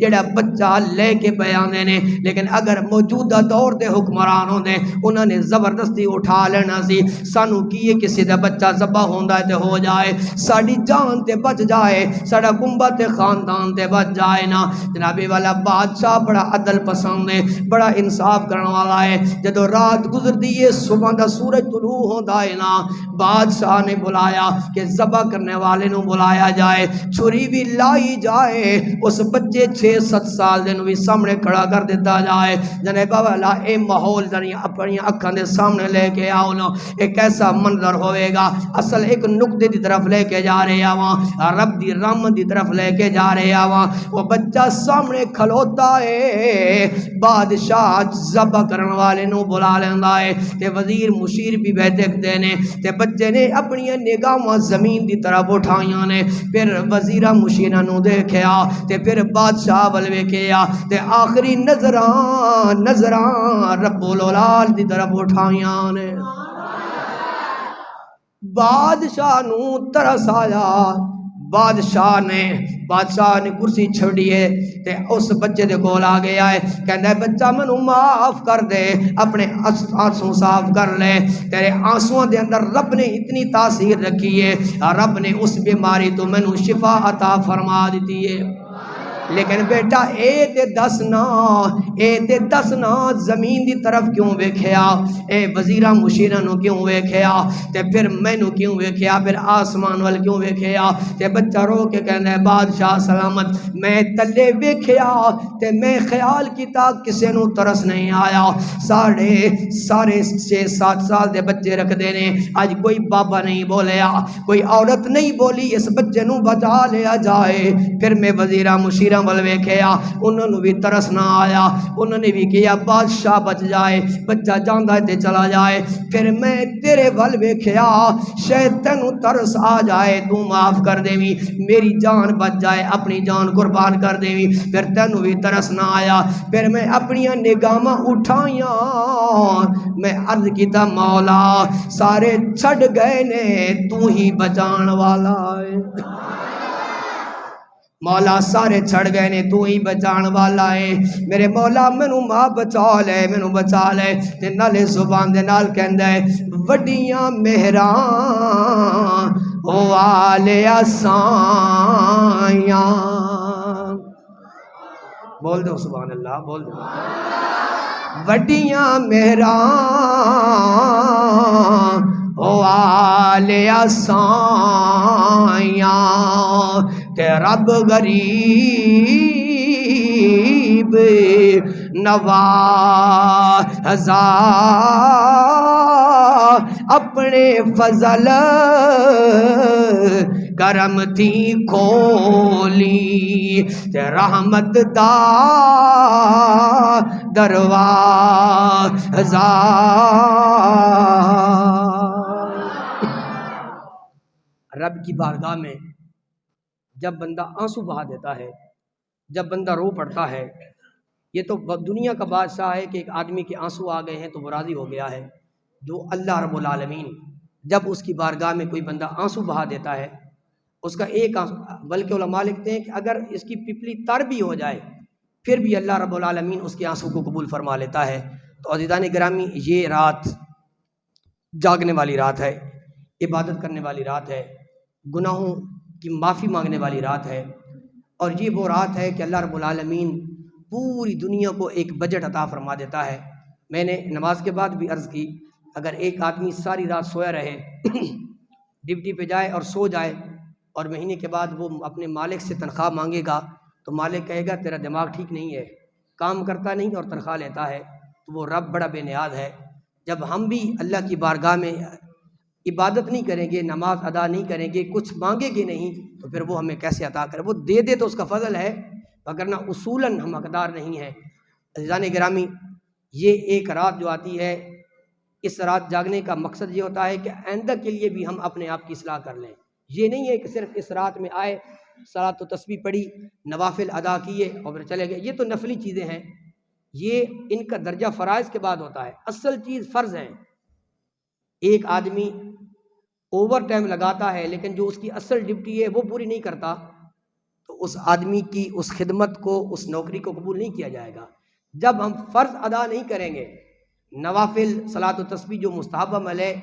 جڑا بچہ لے کے بیانے نے، لیکن اگر موجودہ دور دے حکمران ہوندے انہوں نے زبردستی اٹھا لینا سی، سانو کیے کسی دا بچہ ذبح ہوندا ہے تے ہو جائے، ساڑی جان تے بچ جائے، ساڑا گنبہ تے خاندان تے بچ جائے نا۔ جناب والا بادشاہ بڑا عدل پسند ہے، بڑا انصاف کرنے والا ہے، جدو رات گزر دیئے صبح دا سورج طلوع ہوندا ہے نا، بادشاہ نے بلایا کہ ذبح کرنے والے نو بلایا جائے، چھری بھی لائی جائے، اس بچے 6-7 سال دے نو بھی سامنے کھڑا کر دیتا جائے۔ جناب والا اے ماحول اپنی اکھاں دے سامنے لے کے آؤ نا، ایک ایسا منظر ہوئے گا، اصل ایک نقطے دی طرف لے کے جا رہے آواں، رب دی رحمت دی طرف لے کے جا رہے آواں، وہ بچہ سامنے کھلوتا ہے، بادشاہ ذبح کرنے والے نو بلا لیندا ہے تے وزیر مشیر بھی بہ دیکھ دینے تے بچے نے اپنی نگاہاں زمین دی طرف اٹھائیاں نے، پھر وزیرہ مشیرہ نو دیکھیا تے پھر بادشاہ ول ویکھیا تے آخری نظراں رب العال دی طرف اٹھائیاں نے۔ بادشاہ نو ترس آیا، بادشاہ نے کرسی چھڑیے تے اس بچے دے کول آ گیا ہے، کہندا ہے بچہ منو معاف کر دے، اپنے آنسو صاف کر لے، تیرے آنسوؤں دے اندر رب نے اتنی تاثیر رکھی ہے، رب نے اس بیماری تو منو شفا عطا فرما دیتی ہے۔ لیکن بیٹا اے تے دسنا زمین دی طرف کیوں ویکھیا، اے وزیرہ مشیرہ نو کیوں ویکھیا تے پھر مینو کیوں ویکھیا، پھر آسمان وال کیوں ویکھیا؟ تے بچہ رو کے کہنا ہے بادشاہ سلامت، میں تلے ویکھیا تے میں خیال کیتا کسے نو ترس نہیں آیا، سارے 6-7 سال دے بچے رکھ دینے، آج کوئی بابا نہیں بولیا، کوئی عورت نہیں بولی اس بچے نو بچا لیا جائے، پھر میں وزیرہ مشیرہ ول ویکھیا، انہوں نے بھی ترس نہ آیا، انہوں نے بھی کیا بادشاہ بچ جائے، بچہ جاندہ ہے تے چلا جائے، پھر میں تیرے ول ویکھیا شاید تینوں ترس آ جائے، تو معاف کر دیوی، میری جان بچ جائے، اپنی جان قربان کر دیوی، پھر تینوں بھی ترس نہ آیا، پھر میں اپنی نگاہاں اٹھائیاں، میں عرض کیتا مولا سارے چھڑ گئے نے، تو ہی بچان والا ہے، مولا سارے چھڑ گئے نے، تو ہی بچان والا ہے، میرے مولا مینوں ماں بچا لے، مینوں بچا لے، تے نالے زبان دے نال کہندا ہے وڈیاں مہراں او والیا سائیاں، بول دو سبحان اللہ، بول دو وڈیاں مہراں او والیا سائیاں تے رب غریب نوازا اپنے فضل کرم تھی کھولی تے رحمت دا دروازہ، رب کی بارگاہ میں جب بندہ آنسو بہا دیتا ہے، جب بندہ رو پڑتا ہے، یہ تو دنیا کا بادشاہ ہے کہ ایک آدمی کے آنسو آ گئے ہیں تو وہ راضی ہو گیا ہے، جو اللہ رب العالمین جب اس کی بارگاہ میں کوئی بندہ آنسو بہا دیتا ہے، اس کا ایک آنسو، بلکہ علماء لکھتے ہیں کہ اگر اس کی پپلی تر بھی ہو جائے پھر بھی اللہ رب العالمین اس کے آنسو کو قبول فرما لیتا ہے۔ تو عزیزان گرامی، یہ رات جاگنے والی رات ہے، عبادت کرنے والی رات ہے، گناہوں کی معافی مانگنے والی رات ہے، اور یہ وہ رات ہے کہ اللہ رب العالمین پوری دنیا کو ایک بجٹ عطا فرما دیتا ہے۔ میں نے نماز کے بعد بھی عرض کی، اگر ایک آدمی ساری رات سویا رہے ڈیوٹی پہ جائے اور سو جائے، اور مہینے کے بعد وہ اپنے مالک سے تنخواہ مانگے گا تو مالک کہے گا تیرا دماغ ٹھیک نہیں ہے، کام کرتا نہیں اور تنخواہ لیتا ہے، تو وہ رب بڑا بے نیاز ہے۔ جب ہم بھی اللہ کی بارگاہ میں عبادت نہیں کریں گے، نماز ادا نہیں کریں گے، کچھ مانگیں گے نہیں، تو پھر وہ ہمیں کیسے عطا کرے؟ وہ دے دے تو اس کا فضل ہے، وگرنہ اصولاً ہم حقدار نہیں ہیں۔ عزیزان گرامی، یہ ایک رات جو آتی ہے، اس رات جاگنے کا مقصد یہ ہوتا ہے کہ آئندہ کے لیے بھی ہم اپنے آپ کی اصلاح کر لیں۔ یہ نہیں ہے کہ صرف اس رات میں آئے، صلاۃ و تسبیح پڑھی، نوافل ادا کیے اور پھر چلے گئے۔ یہ تو نفلی چیزیں ہیں، یہ ان کا درجہ فرائض کے بعد ہوتا ہے، اصل چیز فرض ہے۔ ایک آدمی اوور ٹائم لگاتا ہے لیکن جو اس کی اصل ڈیوٹی ہے وہ پوری نہیں کرتا، تو اس آدمی کی اس خدمت کو، اس نوکری کو قبول نہیں کیا جائے گا۔ جب ہم فرض ادا نہیں کریں گے، نوافل صلاۃ و تسبیح جو مستحب عمل ہے،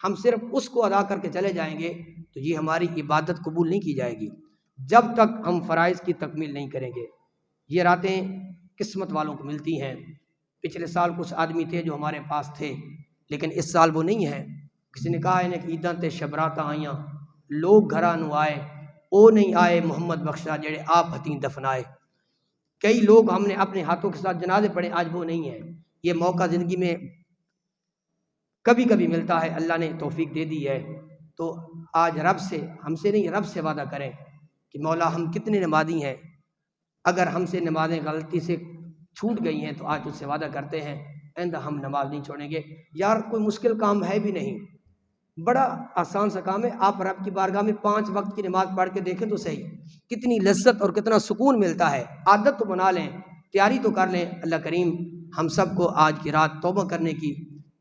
ہم صرف اس کو ادا کر کے چلے جائیں گے تو یہ ہماری عبادت قبول نہیں کی جائے گی جب تک ہم فرائض کی تکمیل نہیں کریں گے۔ یہ راتیں قسمت والوں کو ملتی ہیں۔ پچھلے سال کچھ آدمی تھے جو ہمارے پاس تھے، لیکن اس سال وہ نہیں ہیں۔ کسی نے کہا انہیں کہ عیداں تے شبراتاں آئیاں، لوگ گھراں نو آئے، او نہیں آئے محمد بخشا جڑے آپ ہتھیں دفنائے۔ کئی لوگ ہم نے اپنے ہاتھوں کے ساتھ جنازے پڑھے، آج وہ نہیں ہیں۔ یہ موقع زندگی میں کبھی کبھی ملتا ہے، اللہ نے توفیق دے دی ہے، تو آج رب سے، ہم سے نہیں، رب سے وعدہ کریں کہ مولا ہم کتنے نمازی ہیں، اگر ہم سے نمازیں غلطی سے چھوٹ گئی ہیں تو آج تجھ سے وعدہ کرتے ہیں آئندہ ہم نماز نہیں چھوڑیں گے۔ یار کوئی مشکل کام ہے بھی نہیں، بڑا آسان سا کام ہے۔ آپ رب کی بارگاہ میں 5 وقت کی نماز پڑھ کے دیکھیں تو صحیح، کتنی لذت اور کتنا سکون ملتا ہے۔ عادت تو بنا لیں، تیاری تو کر لیں۔ اللہ کریم ہم سب کو آج کی رات توبہ کرنے کی،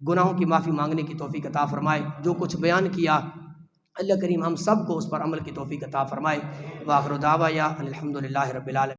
گناہوں کی معافی مانگنے کی توفیق عطا فرمائے۔ جو کچھ بیان کیا اللہ کریم ہم سب کو اس پر عمل کی توفیق عطا فرمائے۔ وآخر دعوانا الحمدللہ رب العالمین۔